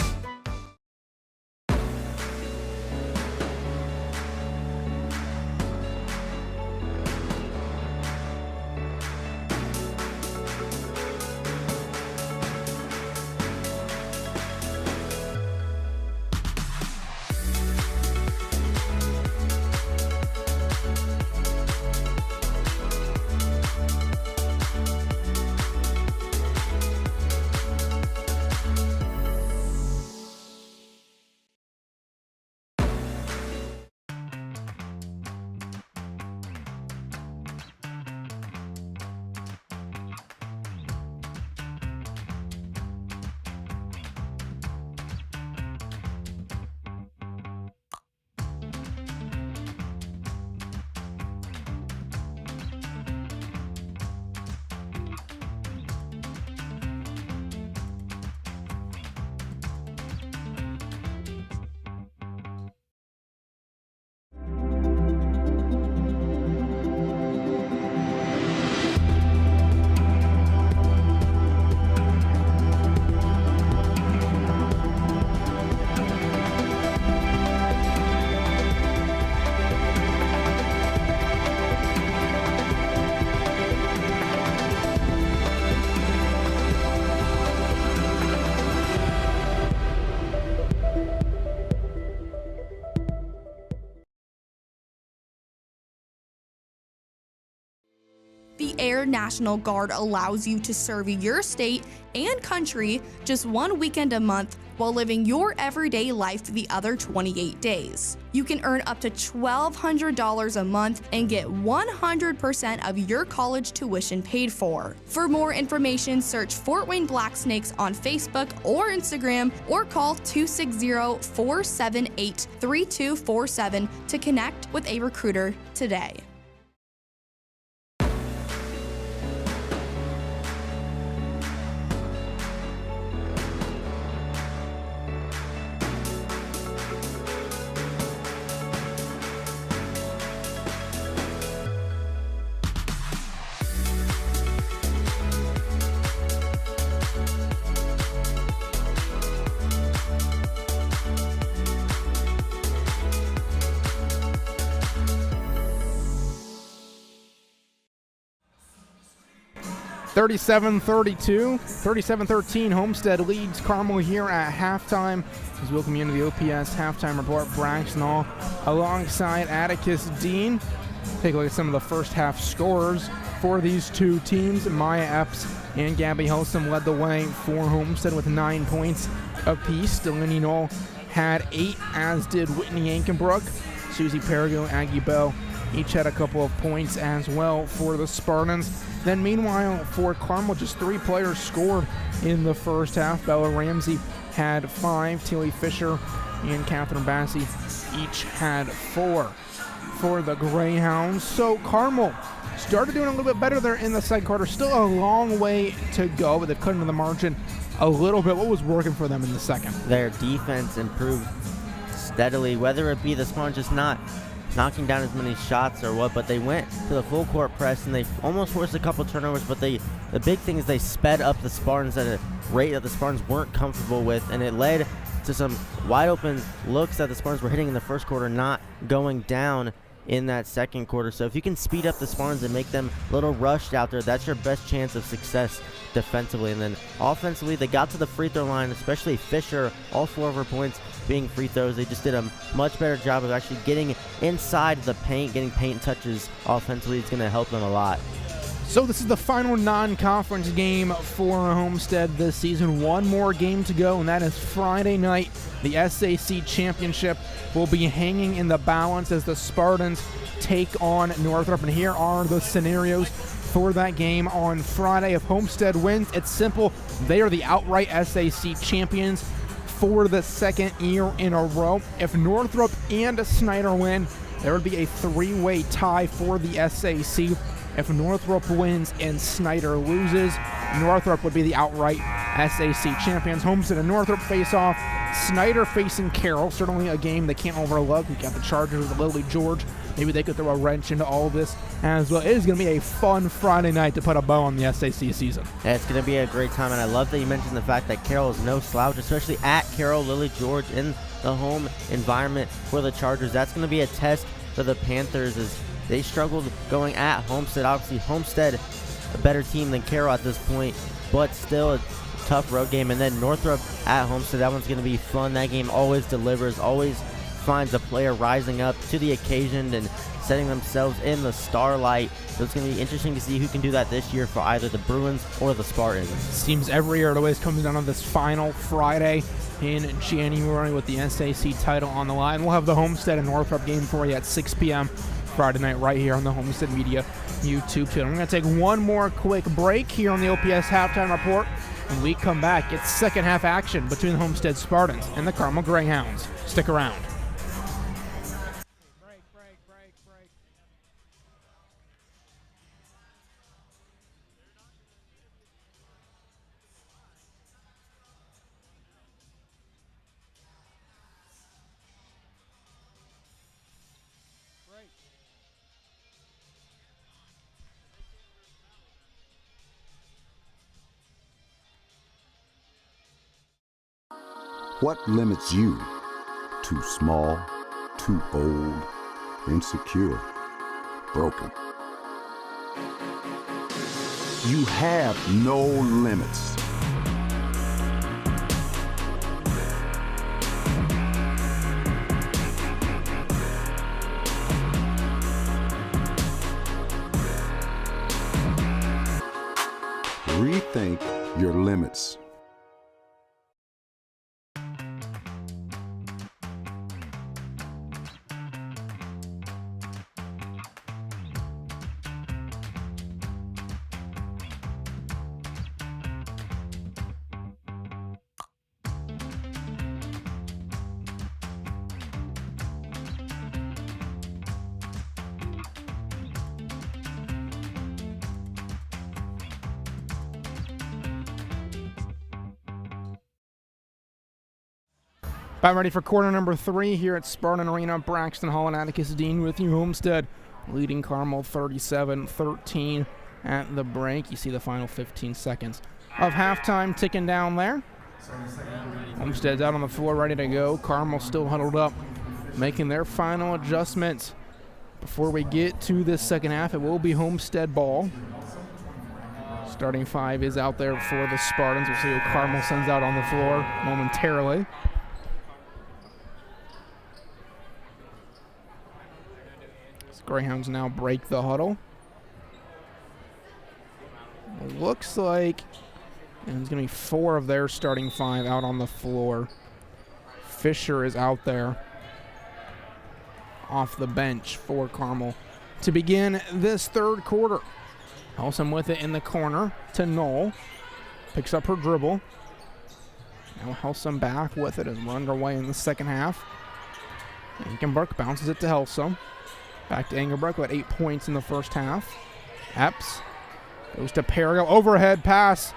Air National Guard allows you to serve your state and country just one weekend a month while living your everyday life the other 28 days. You can earn up to $1,200 a month and get 100% of your college tuition paid for. For more information, search Fort Wayne Black Snakes on Facebook or Instagram, or call 260-478-3247 to connect with a recruiter today. $37-13, Homestead leads Carmel here at halftime. As we welcome you into the OPS halftime report, Braxton alongside Atticus Dean. Take a look at some of the first half scorers for these two teams. Maya Epps and Gabby Helsum led the way for Homestead with 9 points apiece. Delaney Knoll had 8, as did Whitney Ankenbrook. Susie Perigo, Aggie Bell each had a couple of points as well for the Spartans. Then meanwhile, for Carmel, just 3 players scored in the first half. Bella Ramsey had 5, Tilly Fisher and Catherine Bassey each had 4 for the Greyhounds. So Carmel started doing a little bit better there in the second quarter. Still a long way to go, but they've cut into the margin a little bit. What was working for them in the second? Their defense improved steadily, whether it be the Spartans just not knocking down as many shots or what, but they went to the full court press and they almost forced a couple turnovers, but the big thing is they sped up the Spartans at a rate that the Spartans weren't comfortable with, and it led to some wide open looks that the Spartans were hitting in the first quarter, not going down in that second quarter. So if you can speed up the Spartans and make them a little rushed out there, that's your best chance of success defensively. And then offensively, they got to the free throw line, especially Fisher, all 4 of her points being free throws. They just did a much better job of actually getting inside the paint, getting paint touches offensively. It's going to help them a lot. So this is the final non-conference game for Homestead this season. One more game to go, and that is Friday night. The SAC Championship will be hanging in the balance as the Spartans take on Northrop. And here are the scenarios for that game on Friday. If Homestead wins, it's simple. They are the outright SAC champions for the second year in a row. If Northrop and Snyder win, there would be a 3-way tie for the SAC. If Northrop wins and Snyder loses, Northrop would be the outright SAC champions. Homestead and Northrop face off. Snyder facing Carroll, certainly a game they can't overlook. We got the Chargers with Lily George. Maybe they could throw a wrench into all of this as well. It is going to be a fun Friday night to put a bow on the SAC season. Yeah, it's going to be a great time, and I love that you mentioned the fact that Carroll is no slouch, especially at Carroll. Lily George in the home environment for the Chargers. That's going to be a test for the Panthers as they struggled going at Homestead. Obviously, Homestead a better team than Carroll at this point, but still a tough road game. And then Northrop at Homestead, that one's going to be fun. That game always delivers, always finds a player rising up to the occasion and setting themselves in the starlight. So it's going to be interesting to see who can do that this year for either the Bruins or the Spartans. Seems every year it always comes down on this final Friday in January with the SAC title on the line. We'll have the Homestead and Northrop game for you at 6 p.m. Friday night right here on the Homestead Media YouTube channel. We're going to take one more quick break here on the OPS Halftime Report. When we come back, it's second half action between the Homestead Spartans and the Carmel Greyhounds. Stick around. What limits you? Too small, too old, insecure, broken. You have no limits. rethink your limits. About ready for quarter number 3 here at Spartan Arena. Braxton, Hall, and Atticus Dean with you. Homestead leading Carmel 37-13 at the break. You see the final 15 seconds of halftime ticking down there. Homestead's out on the floor ready to go. Carmel still huddled up, making their final adjustments. Before we get to this second half, it will be Homestead ball. Starting 5 is out there for the Spartans. We'll see who Carmel sends out on the floor momentarily. Greyhounds now break the huddle. It looks like there's going to be 4 of their starting 5 out on the floor. Fisher is out there off the bench for Carmel to begin this third quarter. Helsom with it in the corner to Knoll. Picks up her dribble. Now Helsom back with it as we're underway in the second half. Enkenbrook bounces it to Helsom. Back to Engelbrecht with 8 points in the first half. Epps goes to Perigo. Overhead pass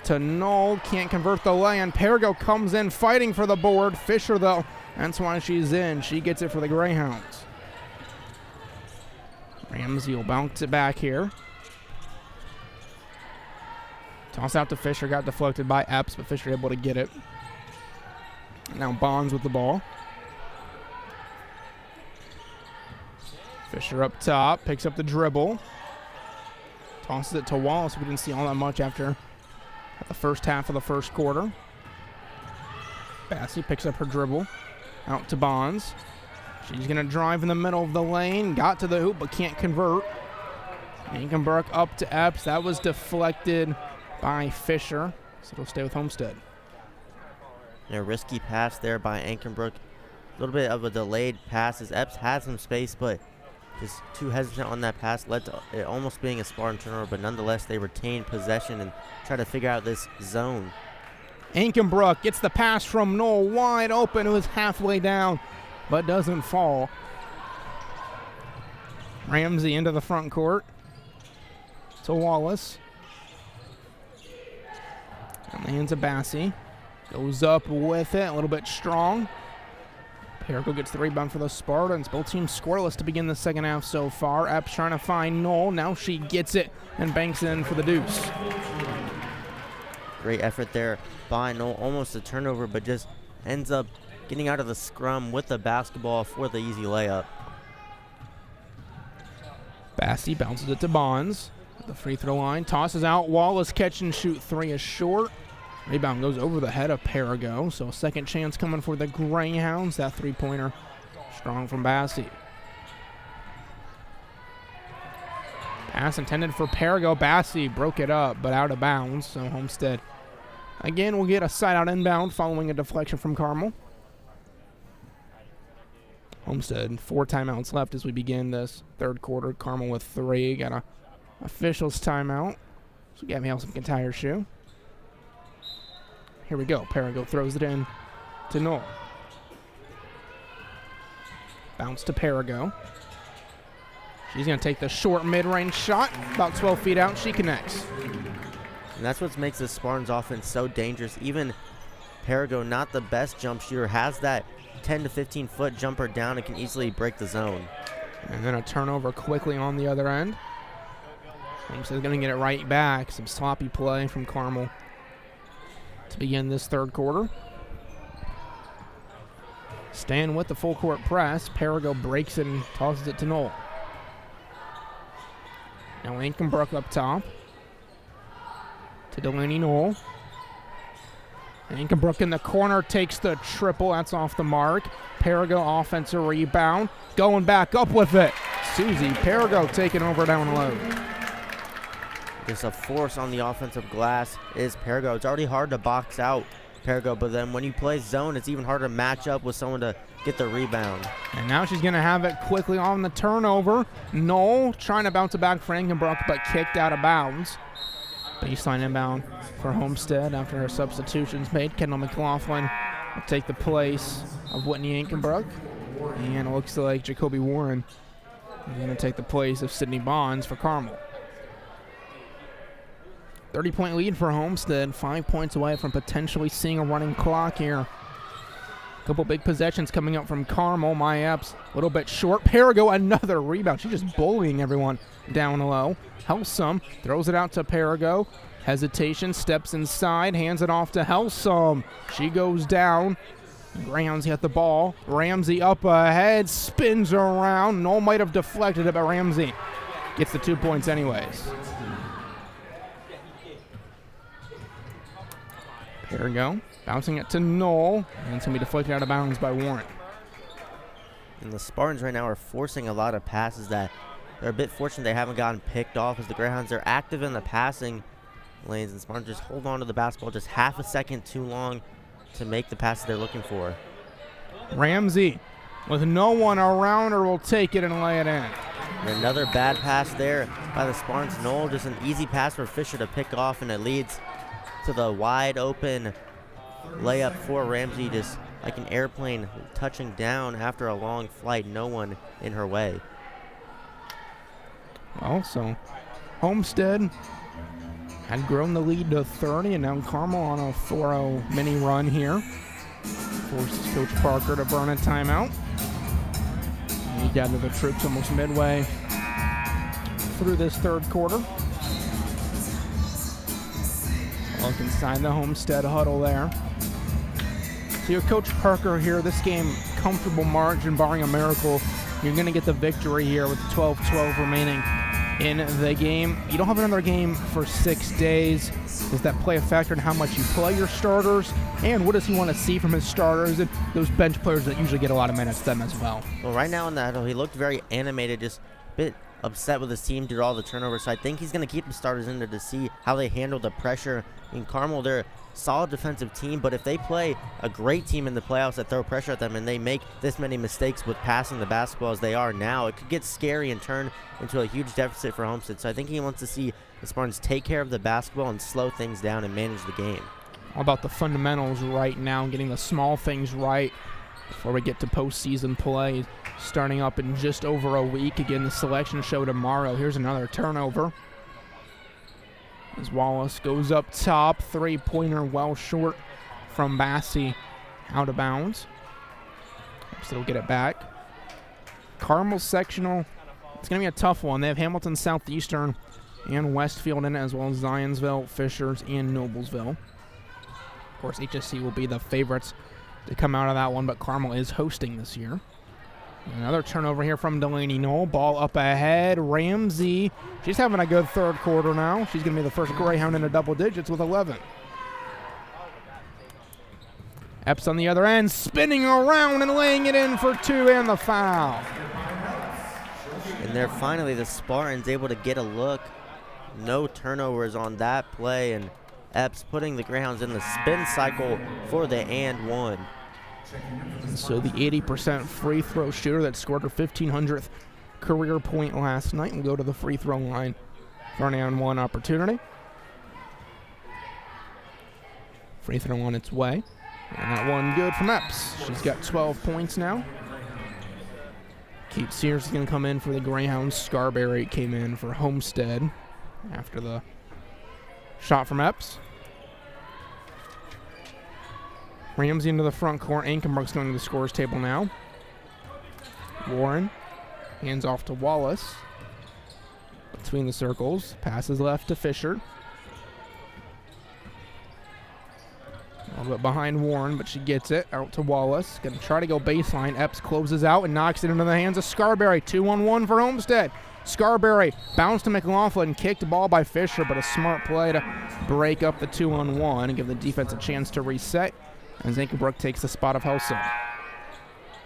to Knoll. Can't convert the lay-in. Perigo comes in fighting for the board. Fisher, though, that's why she's in. She gets it for the Greyhounds. Ramsey will bounce it back here. Toss out to Fisher. Got deflected by Epps, but Fisher able to get it. Now Bonds with the ball. Fisher up top, picks up the dribble. Tosses it to Wallace. We didn't see all that much after the first half of the first quarter. Bassey picks up her dribble. Out to Bonds. She's going to drive in the middle of the lane. Got to the hoop, but can't convert. Enkenbrook up to Epps. That was deflected by Fisher. So it'll stay with Homestead. A risky pass there by Enkenbrook. A little bit of a delayed pass as Epps had some space, but just too hesitant on that pass, led to it almost being a Spartan turnover, but nonetheless they retain possession and try to figure out this zone. Enkenbrook gets the pass from Knoll wide open, who is halfway down, but doesn't fall. Ramsey into the front court to Wallace. On the hands of Bassey. Goes up with it, a little bit strong. Perigo gets the rebound for the Spartans. Both teams scoreless to begin the second half so far. Epps trying to find Knoll. Now she gets it and banks in for the deuce. Great effort there by Knoll. Almost a turnover, but just ends up getting out of the scrum with the basketball for the easy layup. Bassey bounces it to Bonds. At the free throw line. Tosses out. Wallace catch and shoot 3 is short. Rebound goes over the head of Perigo, so a second chance coming for the Greyhounds. That three-pointer strong from Bassey. Pass intended for Perigo. Bassey broke it up, but out of bounds, so Homestead again will get a side-out inbound following a deflection from Carmel. Homestead, 4 timeouts left as we begin this third quarter. Carmel with 3. Got a officials timeout, so Gabby Helsom can tie her shoe. Here we go. Perigo throws it in to Knoll. Bounce to Perigo. She's going to take the short mid-range shot. About 12 feet out. She connects. And that's what makes the Spartans offense so dangerous. Even Perigo, not the best jump shooter, has that 10 to 15 foot jumper down and can easily break the zone. And then a turnover quickly on the other end. Homestead's going to get it right back. Some sloppy play from Carmel to begin this third quarter. Staying with the full court press. Perigo breaks it and tosses it to Knoll. Now Enkenbrook up top to Delaney Knoll. Enkenbrook in the corner takes the triple. That's off the mark. Perigo offensive rebound. Going back up with it. Susie Perigo taking over down low. Just a force on the offensive glass is Perigo. It's already hard to box out Perigo, but then when you play zone, it's even harder to match up with someone to get the rebound. And now she's going to have it quickly on the turnover. Knoll trying to bounce it back for Ingenbrook, but kicked out of bounds. Baseline inbound for Homestead after her substitutions made. Kendall McLaughlin will take the place of Whitney Ingenbrook. And it looks like Jacoby Warren is going to take the place of Sydney Bonds for Carmel. 30-point lead for Homestead, 5 points away from potentially seeing a running clock here. Couple big possessions coming up from Carmel. My Epps a little bit short. Perigo, another rebound. She's just bullying everyone down low. Helsum throws it out to Perigo. Hesitation, steps inside, hands it off to Helsum. She goes down. Greyhounds get the ball. Ramsey up ahead, spins around. Knoll might have deflected it, but Ramsey gets the 2 points anyways. Perigo bouncing it to Knoll, and it's going to be deflected out of bounds by Warren. And the Spartans right now are forcing a lot of passes that they're a bit fortunate they haven't gotten picked off, as the Greyhounds are active in the passing lanes, and Spartans just hold on to the basketball just half a second too long to make the passes they're looking for. Ramsey, with no one around her, will take it and lay it in. And another bad pass there by the Spartans. Knoll, just an easy pass for Fisher to pick off, and it leads to the wide open layup for Ramsey, just like an airplane touching down after a long flight, no one in her way. Also, Homestead had grown the lead to 30, and now Carmel on a 4-0 mini run here. Forces Coach Parker to burn a timeout. He gathered the troops almost midway through this third quarter. Look inside the Homestead huddle there. So your Coach Parker here, this game, comfortable margin, barring a miracle. You're going to get the victory here with 12-12 remaining in the game. You don't have another game for 6 days. Does that play a factor in how much you play your starters? And what does he want to see from his starters and those bench players that usually get a lot of minutes, them as well? Well, right now in that, he looked very animated, just a bit upset with his team due to all the turnovers. So I think he's going to keep the starters in there to see how they handle the pressure. In Carmel, they're a solid defensive team, but if they play a great team in the playoffs that throw pressure at them and they make this many mistakes with passing the basketball as they are now, it could get scary and turn into a huge deficit for Homestead. So I think he wants to see the Spartans take care of the basketball and slow things down and manage the game. All about the fundamentals right now, getting the small things right before we get to postseason play. Starting up in just over a week. Again, the selection show tomorrow. Here's another turnover. As Wallace goes up top, three-pointer well short from Bassey, out of bounds. So they'll get it back. Carmel sectional, it's going to be a tough one. They have Hamilton Southeastern and Westfield in it, as well as Zionsville, Fishers, and Noblesville. Of course, HSC will be the favorites to come out of that one, but Carmel is hosting this year. Another turnover here from Delaney Knoll. Ball up ahead. Ramsey. She's having a good third quarter now. She's going to be the first Greyhound into double digits with 11. Epps on the other end, spinning around and laying it in for two, and the foul. And they're finally, the Spartans, able to get a look. No turnovers on that play, and Epps putting the Greyhounds in the spin cycle for the and one. And so the 80% free throw shooter that scored her 1,500th career point last night will go to the free throw line for an and one opportunity. Free throw on its way. And that one good from Epps. She's got 12 points now. Kate Sears is going to come in for the Greyhounds. Scarberry came in for Homestead after the shot from Epps. Ramsey into the front court. Ankenbrook's going to the scorer's table now. Warren hands off to Wallace. Between the circles. Passes left to Fisher. A little bit behind Warren, but she gets it out to Wallace. Going to try to go baseline. Epps closes out and knocks it into the hands of Scarberry. 2-on-1 for Homestead. Scarberry bounced to McLaughlin. Kicked the ball by Fisher, but a smart play to break up the 2-on-1 and give the defense a chance to reset. And Zankenbrook takes the spot of Helsum.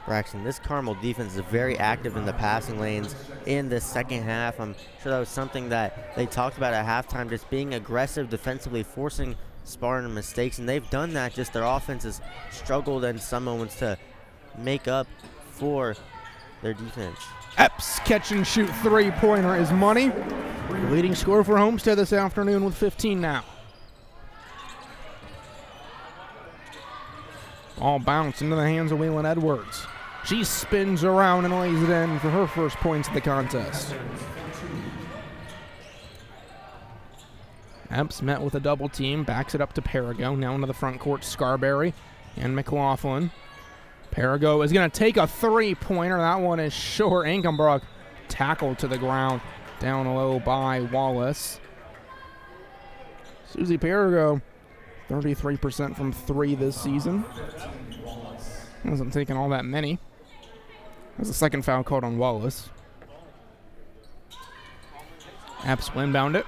Braxton, this Carmel defense is very active in the passing lanes in the second half. I'm sure that was something that they talked about at halftime, just being aggressive defensively, forcing Spartan mistakes, and they've done that. Just their offense has struggled in some moments to make up for their defense. Epps catch and shoot three-pointer is money. Leading scorer for Homestead this afternoon with 15 now. Ball bounced into the hands of Waylon Edwards. She spins around and lays it in for her first points of the contest. Epps met with a double team, backs it up to Perigo. Now into the front court, Scarberry and McLaughlin. Perigo is going to take a three-pointer. That one is short. Ankenbrook tackled to the ground, down low by Wallace. Susie Perigo, 33% from three this season. Hasn't taken all that many. There's a second foul called on Wallace. Epps inbound it.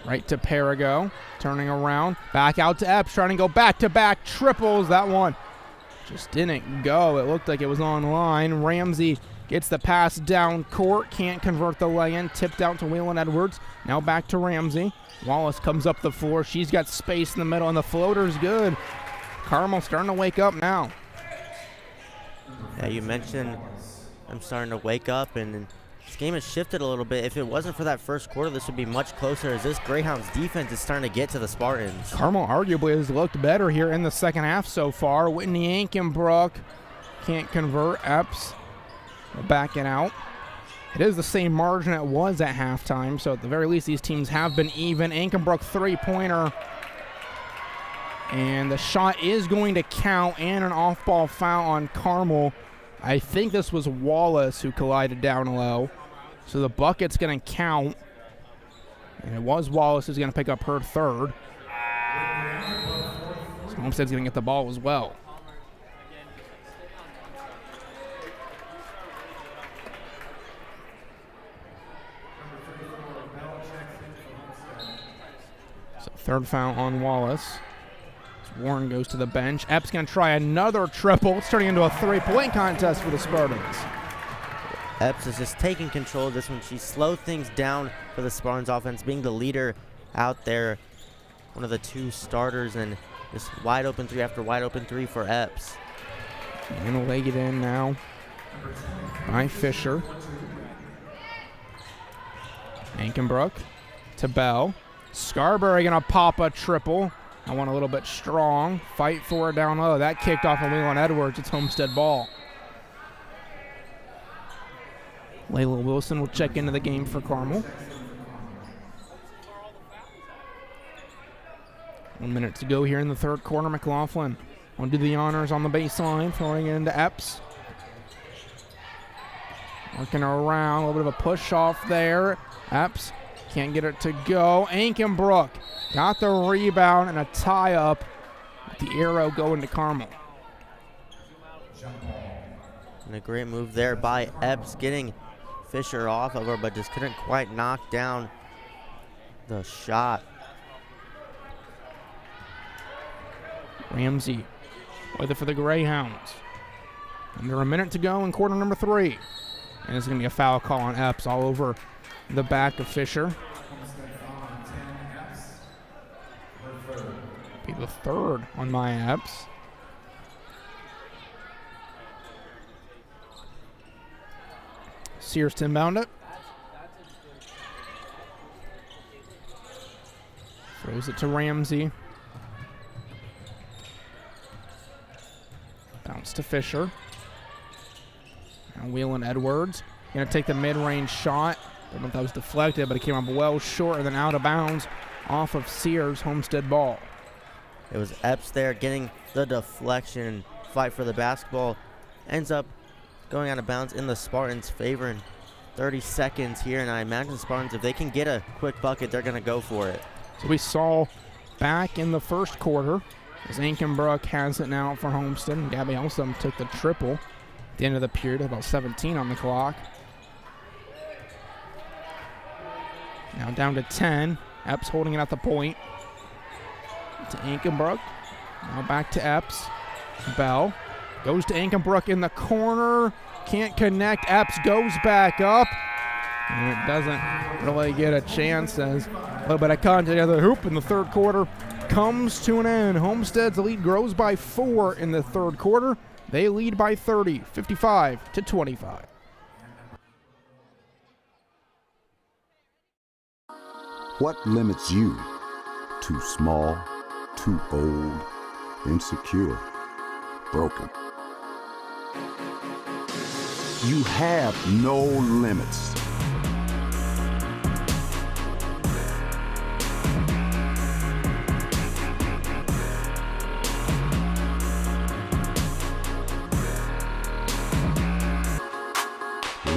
Right to Perigo. Turning around. Back out to Epps. Trying to go back-to-back triples. That one just didn't go. It looked like it was on line. Ramsey gets the pass down court. Can't convert the lay-in. Tipped out to Waylon Edwards. Now back to Ramsey. Wallace comes up the floor. She's got space in the middle, and the floater's good. Carmel starting to wake up now. Yeah, you mentioned I'm starting to wake up, and this game has shifted a little bit. If it wasn't for that first quarter, this would be much closer, as this Greyhounds defense is starting to get to the Spartans. Carmel arguably has looked better here in the second half so far. Whitney Ankenbrook can't convert. Epps backing out. It is the same margin it was at halftime, so at the very least these teams have been even. Ankenbrook three-pointer. And the shot is going to count, and an off-ball foul on Carmel. I think this was Wallace who collided down low. So the bucket's going to count. And it was Wallace who's going to pick up her third. So Homestead's going to get the ball as well. So third foul on Wallace. Warren goes to the bench. Epps going to try another triple. It's turning into a three-point contest for the Spartans. Epps is just taking control of this one. She slowed things down for the Spartans offense, being the leader out there. One of the two starters, and just wide open three after wide open three for Epps. Going to leg it in now by Fisher. Ankenbrook to Bell. Scarberry going to pop a triple. I want a little bit strong. Fight for it down low. That kicked off on Waylon Edwards. It's Homestead ball. Layla Wilson will check into the game for Carmel. 1 minute to go here in the third quarter. McLaughlin will do the honors on the baseline, throwing it into Epps. Working around, a little bit of a push off there. Epps can't get it to go. Ankenbrook got the rebound and a tie up with the arrow going to Carmel. And a great move there by Epps, getting Fisher off of her, but just couldn't quite knock down the shot. Ramsey with it for the Greyhounds. Under a minute to go in quarter number 3. And it's going to be a foul call on Epps all over the back of Fisher. Be the third on my Epps. Sears to inbound it. Throws it to Ramsey. Bounce to Fisher. Now Waylon Edwards. Going to take the mid-range shot. Don't know if that was deflected, but it came up well short and then out of bounds off of Sears. Homestead ball. It was Epps there getting the deflection. Fight for the basketball. Ends up going out of bounds in the Spartans' favor in 30 seconds here. And I imagine the Spartans, if they can get a quick bucket, they're going to go for it. So we saw back in the first quarter as Ankenbrook has it now for Homestead. And Gabby Elsom took the triple at the end of the period, about 17 on the clock. Now down to 10. Epps holding it at the point. To Ankenbrook. Now back to Epps. Bell Goes to Ankenbrook in the corner. Can't connect. Epps goes back up. And it doesn't really get a chance as a little bit of contact of the hoop in the third quarter comes to an end. Homestead's lead grows by 4 in the third quarter. They lead by 30, 55-25. What limits you? Too small, too old, insecure, broken. You have no limits.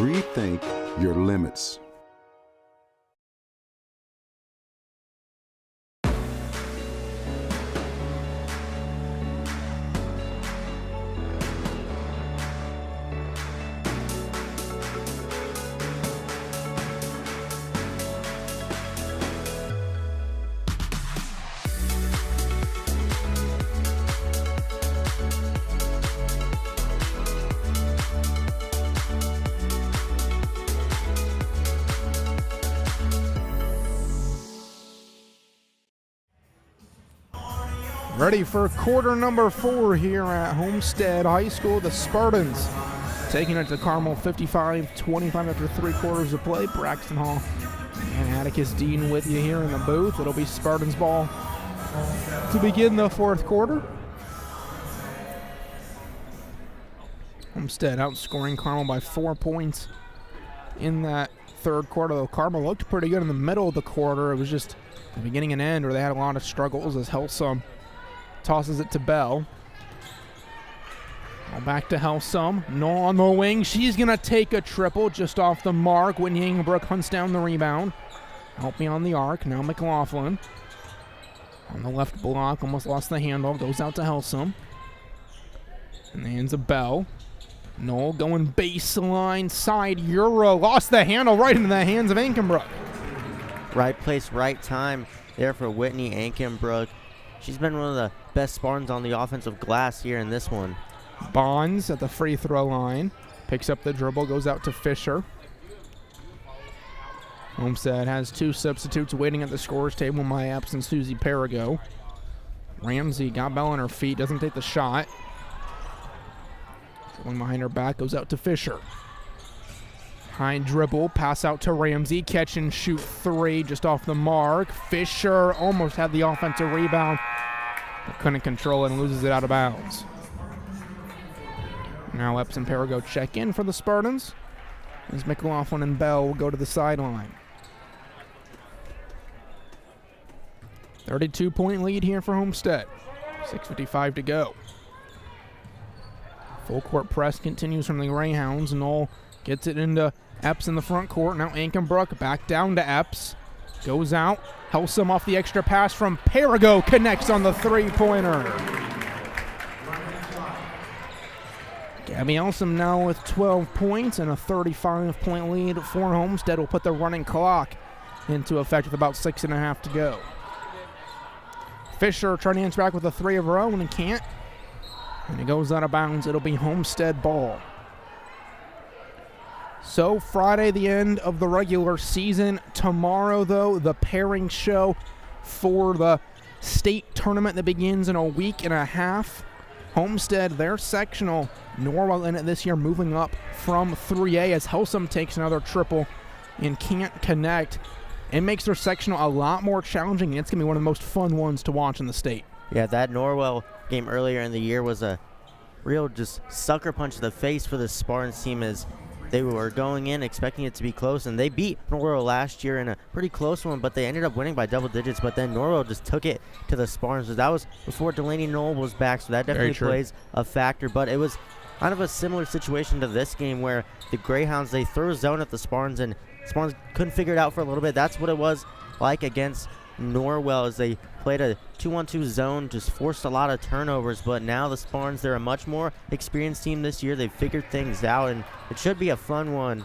Rethink your limits. Ready for quarter number 4 here at Homestead High School. The Spartans taking it to Carmel 55-25 after 3 quarters of play. Braxton Hall and Atticus Dean with you here in the booth. It'll be Spartans ball to begin the fourth quarter. Homestead outscoring Carmel by 4 points in that third quarter, though Carmel looked pretty good in the middle of the quarter. It was just the beginning and end where they had a lot of struggles as Helsum tosses it to Bell. Well, back to Helsum. Knoll on the wing. She's going to take a triple just off the mark. Whitney Engelbrook hunts down the rebound. Help me on the arc. Now McLaughlin on the left block. Almost lost the handle. Goes out to Helsum. In the hands of Bell. Knoll going baseline side Euro. Lost the handle right into the hands of Ankenbrook. Right place, right time there for Whitney Ankenbrook. She's been one of the best Spartans on the offensive glass here in this one. Bonds at the free throw line. Picks up the dribble, goes out to Fisher. Homestead has 2 substitutes waiting at the scorer's table. My absent Susie Perigo. Ramsey got Bell on her feet, doesn't take the shot. Dribbling behind her back, goes out to Fisher. High dribble, pass out to Ramsey, catch and shoot 3 just off the mark. Fisher almost had the offensive rebound, but couldn't control it and loses it out of bounds. Now Epps and Perigo check in for the Spartans as McLaughlin and Bell will go to the sideline. 32-point lead here for Homestead. 6:55 to go. Full court press continues from the Greyhounds. Knoll gets it into Epps in the front court. Now Ankenbrook back down to Epps. Goes out. Helsum off the extra pass from Perigo. Connects on the 3-pointer. Gabby Helsum now with 12 points and a 35-point lead for Homestead will put the running clock into effect with about 6.5 to go. Fisher trying to answer back with a 3 of her own and can't. And it goes out of bounds. It'll be Homestead ball. So Friday, the end of the regular season. Tomorrow, though, the pairing show for the state tournament that begins in a week and a half. Homestead, their sectional, Norwell in it this year, moving up from 3A as Helsum takes another triple and can't connect. It makes their sectional a lot more challenging, and it's going to be one of the most fun ones to watch in the state. Yeah, that Norwell game earlier in the year was a real just sucker punch to the face for the Spartans team as they were going in expecting it to be close, and they beat Norwell last year in a pretty close one, but they ended up winning by double digits, but then Norwell just took it to the Spartans. So that was before Delaney Knoll was back, so that definitely plays a factor, but it was kind of a similar situation to this game where the Greyhounds, they threw a zone at the Spartans, and Spartans couldn't figure it out for a little bit. That's what it was like against Norwell as they played a 2-on-2 zone, just forced a lot of turnovers, but now the Spartans, they're a much more experienced team this year. They've figured things out, and it should be a fun one.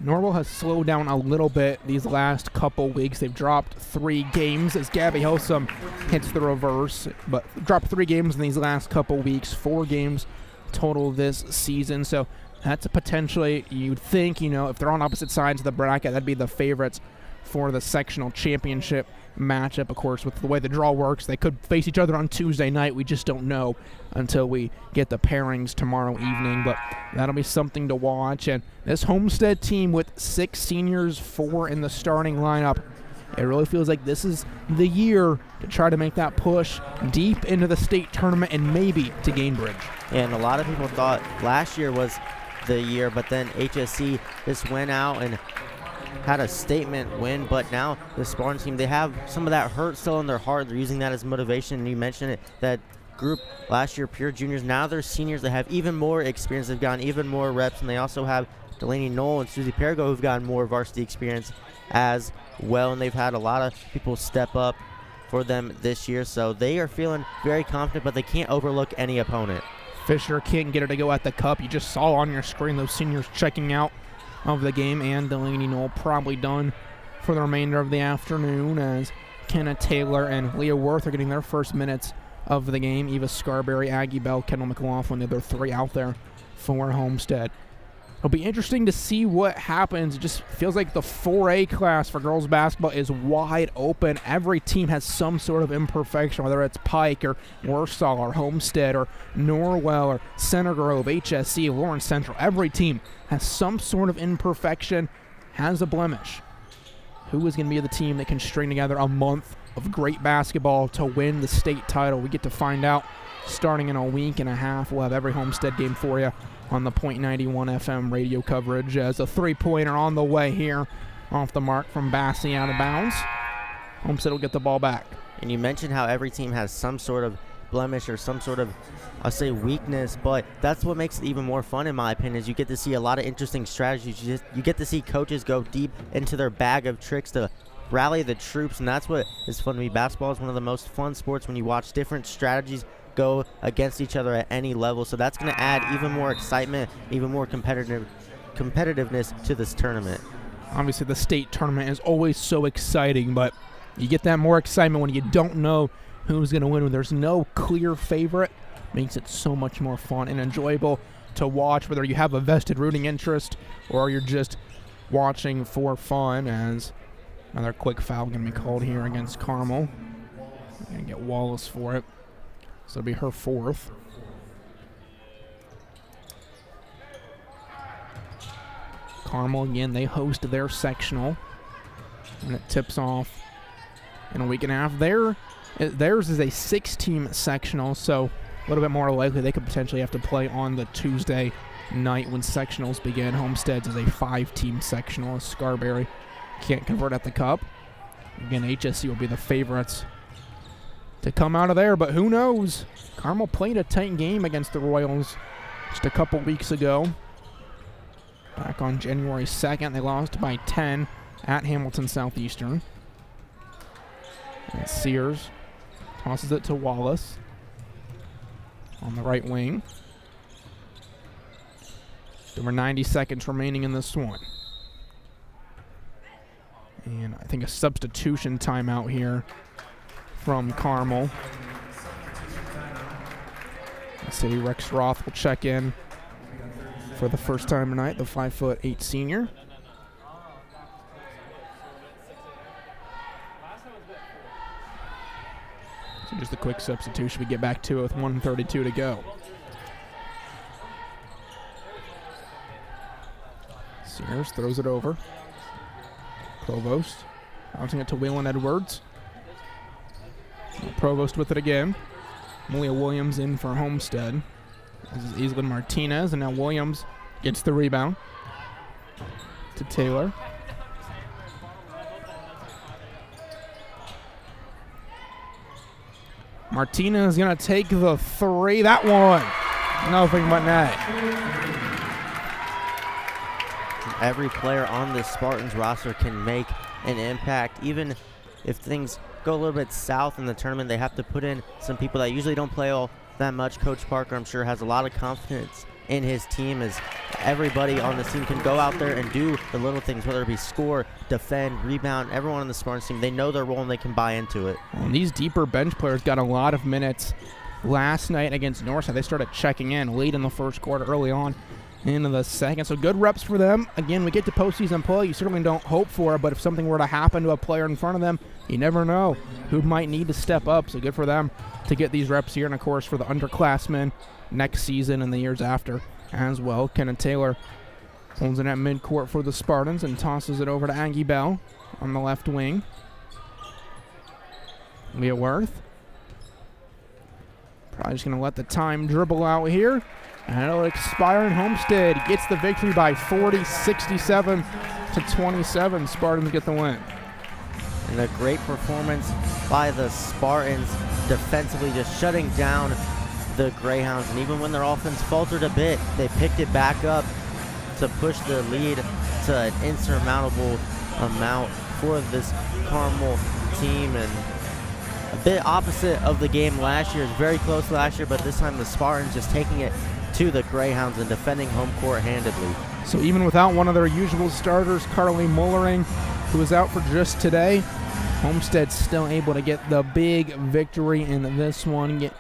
Norwell has slowed down a little bit these last couple weeks. They've dropped 3 games as Gabby Hillsum hits the reverse, but dropped 3 games in these last couple weeks, 4 games total this season. So that's a potentially, you'd think, if they're on opposite sides of the bracket, that'd be the favorites for the sectional championship matchup. Of course, with the way the draw works, they could face each other on Tuesday night. We just don't know until we get the pairings tomorrow evening, but that'll be something to watch. And this Homestead team with 6 seniors, 4 in the starting lineup, it really feels like this is the year to try to make that push deep into the state tournament and maybe to Gainbridge. And a lot of people thought last year was the year, but then HSC just went out and had a statement win. But now the Spartan team, they have some of that hurt still in their heart. They're using that as motivation. And you mentioned it, that group last year, pure juniors. Now they're seniors. They have even more experience. They've gotten even more reps, and they also have Delaney Knoll and Susie Perigo who've gotten more varsity experience as well, and they've had a lot of people step up for them this year, so they are feeling very confident, but they can't overlook any opponent. Fisher can't get her to go at the cup. You just saw on your screen those seniors checking out of the game, and Delaney Knoll probably done for the remainder of the afternoon, as Kenna Taylor and Leah Worth are getting their first minutes of the game. Eva Scarberry, Aggie Bell, Kendall McLaughlin, the other 3 out there for Homestead. It'll be interesting to see what happens. It just feels like the 4A class for girls basketball is wide open. Every team has some sort of imperfection, whether it's Pike or Warsaw or Homestead or Norwell or Center Grove, HSC, Lawrence Central. Every team has some sort of imperfection, has a blemish. Who is going to be the team that can string together a month of great basketball to win the state title? We get to find out starting in a week and a half. We'll have every Homestead game for you on the .91 FM radio coverage, as a 3-pointer on the way here off the mark from Bassey out of bounds. Homestead will get the ball back. And you mentioned how every team has some sort of blemish or some sort of, I'll say, weakness, but that's what makes it even more fun, in my opinion, is you get to see a lot of interesting strategies. You get to see coaches go deep into their bag of tricks to rally the troops, and that's what is fun to me. Basketball is one of the most fun sports when you watch different strategies go against each other at any level, so that's going to add even more excitement, even more competitiveness to this tournament. Obviously the state tournament is always so exciting, but you get that more excitement when you don't know who's going to win. When there's no clear favorite, makes it so much more fun and enjoyable to watch, whether you have a vested rooting interest or you're just watching for fun. As another quick foul going to be called here against Carmel. Going to get Wallace for it. So it'll be her 4th. Carmel, again, they host their sectional, and it tips off in a week and a half. Theirs is a 6-team sectional, so a little bit more likely they could potentially have to play on the Tuesday night when sectionals begin. Homestead's is a 5-team sectional. Scarberry can't convert at the cup. Again, HSC will be the favorites to come out of there, but who knows? Carmel played a tight game against the Royals just a couple weeks ago. Back on January 2nd, they lost by 10 at Hamilton Southeastern. And Sears tosses it to Wallace on the right wing. There were 90 seconds remaining in this one. And I think a substitution timeout here from Carmel. City Rex Roth will check in for the first time tonight, the 5'8" senior. So just a quick substitution. We get back to it with 1:32 to go. Sears throws it over. Provost bouncing it to Waylon Edwards. Provost with it again. Malia Williams in for Homestead. This is Aislinn Martinez, and now Williams gets the rebound to Taylor. Martinez is going to take the 3. That one, nothing but net. Every player on this Spartans roster can make an impact. Even if things go a little bit south in the tournament, they have to put in some people that usually don't play all that much. Coach Parker, I'm sure, has a lot of confidence in his team, as everybody on this team can go out there and do the little things, whether it be score, defend, rebound. Everyone on the Spartans team, they know their role and they can buy into it. Well, these deeper bench players got a lot of minutes last night against Northside. They started checking in late in the first quarter, early on into the second. So good reps for them. Again, we get to postseason play. You certainly don't hope for it, but if something were to happen to a player in front of them, you never know who might need to step up. So good for them to get these reps here. And, of course, for the underclassmen next season and the years after as well. Kenneth Taylor holds it at midcourt for the Spartans and tosses it over to Aggie Bell on the left wing. Leah Worth probably just going to let the time dribble out here. And it'll expire, and Homestead gets the victory by 40, 67 to 27. Spartans get the win. And a great performance by the Spartans defensively, just shutting down the Greyhounds. And even when their offense faltered a bit, they picked it back up to push the lead to an insurmountable amount for this Carmel team. And a bit opposite of the game last year. It was very close last year, but this time the Spartans just taking it to the Greyhounds and defending home court handedly. So even without one of their usual starters, Carly Mullering, who is out for just today, Homestead's still able to get the big victory in this one. Get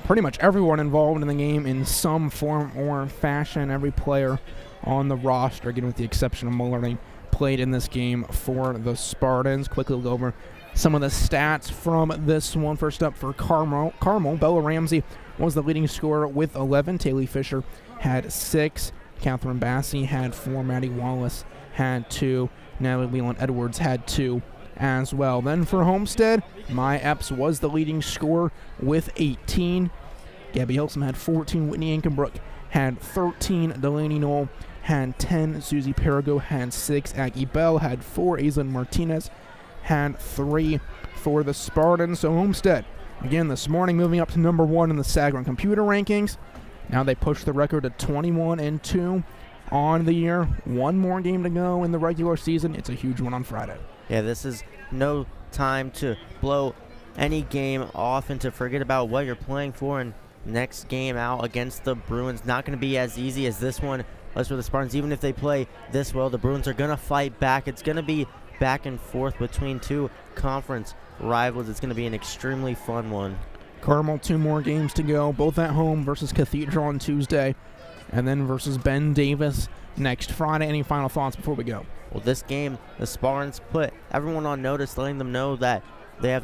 pretty much everyone involved in the game in some form or fashion. Every player on the roster, again with the exception of Mullering, played in this game for the Spartans. Quickly look over some of the stats from this one. First up for Carmel, Bella Ramsey was the leading scorer with 11. Taylor Fisher had 6. Catherine Bassey had 4. Maddie Wallace had 2. Natalie Whelan-Edwards had 2 as well. Then for Homestead, Mai Epps was the leading scorer with 18. Gabby Hilson had 14. Whitney Ankenbrook had 13. Delaney Knoll had 10. Susie Perigo had 6. Aggie Bell had 4. Aislinn Martinez had 3 for the Spartans. So Homestead, again this morning, moving up to number 1 in the Sagarin computer rankings. Now they push the record to 21-2 on the year. One more game to go in the regular season. It's a huge one on Friday. Yeah, this is no time to blow any game off and to forget about what you're playing for. And next game out against the Bruins, not going to be as easy as this one. As for the Spartans, even if they play this well, the Bruins are going to fight back. It's going to be back and forth between two conference rivals. It's going to be an extremely fun one. Carmel, 2 more games to go, both at home versus Cathedral on Tuesday, and then versus Ben Davis next Friday. Any final thoughts before we go? Well, this game, the Spartans put everyone on notice, letting them know that it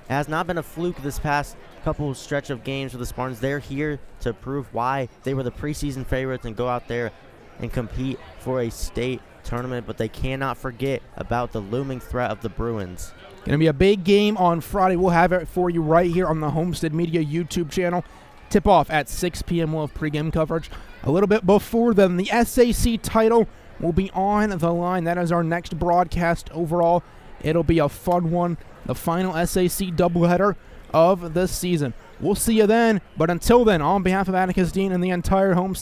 has not been a fluke this past couple stretch of games for the Spartans. They're here to prove why they were the preseason favorites and go out there and compete for a state tournament, but they cannot forget about the looming threat of the Bruins. Going to be a big game on Friday. We'll have it for you right here on the Homestead Media YouTube channel. Tip-off at 6 p.m. We'll have pregame coverage. A little bit before then, the SAC title will be on the line. That is our next broadcast overall. It'll be a fun one, the final SAC doubleheader of the season. We'll see you then, but until then, on behalf of Atticus Dean and the entire Homestead